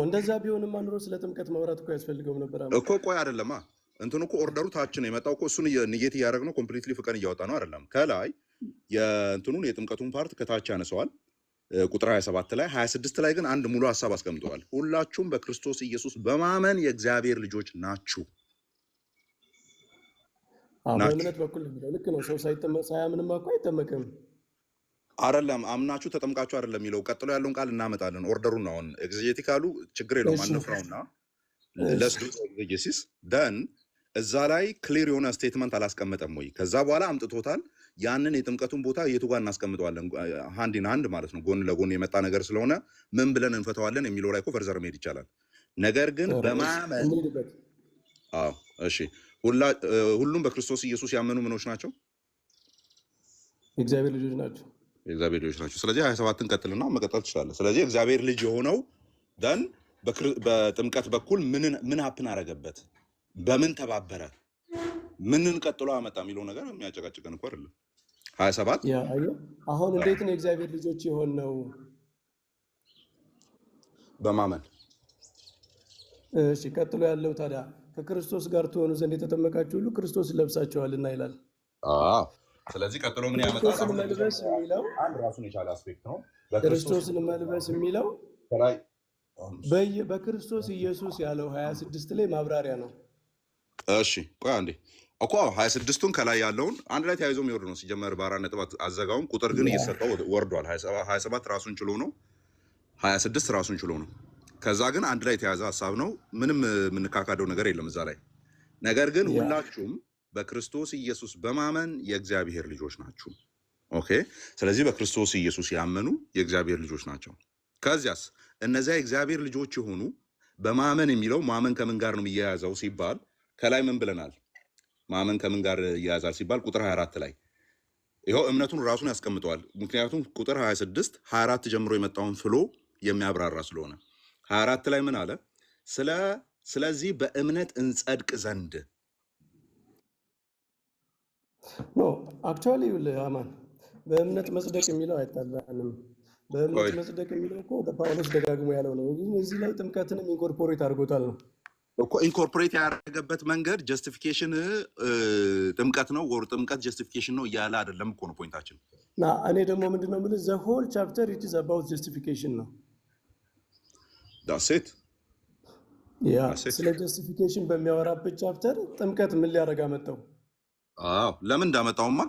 እንደዛ ቢሆንማ ኑሮ ስለ ጥምቀት ማውራት እኮ ያስፈልገውም ነበር እኮ። ቆይ አይደለማ እንትኑ እኮ ኦርደሩ ታች ነው የመጣው እኮ። እሱን ንጌት እያደረግነው ኮምፕሊትሊ ፍቀን እያወጣ ነው አይደለም። ከላይ የእንትኑን የጥምቀቱን ፓርት ከታች ያነሰዋል ቁጥር 27 ላይ 26 ላይ ግን አንድ ሙሉ ሀሳብ አስቀምጠዋል። ሁላችሁም በክርስቶስ ኢየሱስ በማመን የእግዚአብሔር ልጆች ናችሁ። በእምነት በኩል የሚለው ልክ ነው። ሰው ሳያምንም እኮ አይጠመቅም አይደለም። አምናችሁ ተጠምቃችሁ አይደለም የሚለው። ቀጥሎ ያለውን ቃል እናመጣለን። ኦርደሩን አሁን ኤግዜጀቲካሉ ችግር የለውም አንፍራውና ለስዱ ኤግዜሲስ ደን እዛ ላይ ክሊር የሆነ ስቴትመንት አላስቀመጠም ወይ? ከዛ በኋላ አምጥቶታል። ያንን የጥምቀቱን ቦታ የቱ ጋር እናስቀምጠዋለን? ሃንድ ኢን ሃንድ ማለት ነው። ጎን ለጎን የመጣ ነገር ስለሆነ ምን ብለን እንፈተዋለን የሚለው ላይ እኮ ፈርዘር መሄድ ይቻላል። ነገር ግን በማመን እሺ፣ ሁሉም በክርስቶስ ኢየሱስ ያመኑ ምኖች ናቸው፣ የእግዚአብሔር ልጆች ናቸው። የእግዚአብሔር ልጆች ናቸው። ስለዚህ 27ን ቀጥልና መቀጠል ትችላለህ። ስለዚህ እግዚአብሔር ልጅ የሆነው ደን በጥምቀት በኩል ምን ሀፕን አረገበት? በምን ተባበረ? ምንን ቀጥሎ አመጣ የሚለው ነገር የሚያጨቃጭቀን እኮ አይደለም። 27 አሁን እንዴት ነው የእግዚአብሔር ልጆች የሆን ነው? በማመን። እሺ ቀጥሎ ያለው ታዲያ ከክርስቶስ ጋር ትሆኑ ዘንድ የተጠመቃችሁ ሁሉ ክርስቶስ ለብሳችኋልና ይላል። ስለዚህ ቀጥሎ ምን ያመጣል? ክርስቶስን መልበስ የሚለው አንድ ራሱን የቻለ አስፔክት ነው። ክርስቶስን መልበስ የሚለው ከላይ በክርስቶስ ኢየሱስ ያለው 26 ላይ ማብራሪያ ነው። እሺ ቆይ አንዴ እኮ 26ቱን ከላይ ያለውን አንድ ላይ ተያይዞ የሚወርድ ነው። ሲጀመር በአራት ነጥብ አዘጋውን ቁጥር ግን እየሰጠው ወርዷል። 27 ራሱን ችሎ ነው። 26 ራሱን ችሎ ነው። ከዛ ግን አንድ ላይ የተያዘ ሀሳብ ነው። ምንም የምንካካደው ነገር የለም እዛ ላይ። ነገር ግን ያ ሁላችሁም በክርስቶስ ኢየሱስ በማመን የእግዚአብሔር ልጆች ናችሁ። ኦኬ። ስለዚህ በክርስቶስ ኢየሱስ ያመኑ የእግዚአብሔር ልጆች ናቸው። ከዚያስ እነዚያ የእግዚአብሔር ልጆች የሆኑ በማመን የሚለው ማመን ከምን ጋር ነው የሚያያዘው ሲባል ከላይ ምን ብለናል? ማመን ከምን ጋር ይያዛል ሲባል ቁጥር 24 ላይ ይኸው እምነቱን ራሱን ያስቀምጠዋል። ምክንያቱም ቁጥር 26 24 ጀምሮ የመጣውን ፍሎ የሚያብራራ ስለሆነ 24 ላይ ምን አለ? ስለዚህ በእምነት እንጸድቅ ዘንድ ኖ አክቹዋሊ አማን በእምነት መጽደቅ የሚለው አይጣላንም። በእምነት ቆይ መጽደቅ የሚለው እኮ ጳውሎስ ደጋግሞ ያለው ነው። ግን እዚህ ላይ ጥምቀትንም ኢንኮርፖሬት አድርጎታል ነው። እኮ ኢንኮርፖሬት ያደረገበት መንገድ ጀስቲፊኬሽን ጥምቀት ነው ወር ጥምቀት ጀስቲፊኬሽን ነው እያለ አይደለም እኮ ነው ፖይንታችን። እና እኔ ደግሞ ምንድነው የምልህ ዘ ሆል ቻፕተር ኢት ኢዝ አባውት ጀስቲፊኬሽን ነው። ዳሴት ያ ዳሴት ስለ ጀስቲፊኬሽን በሚያወራበት ቻፕተር ጥምቀት ምን ሊያደርግ አመጣው? አዎ ለምን እንዳመጣውማ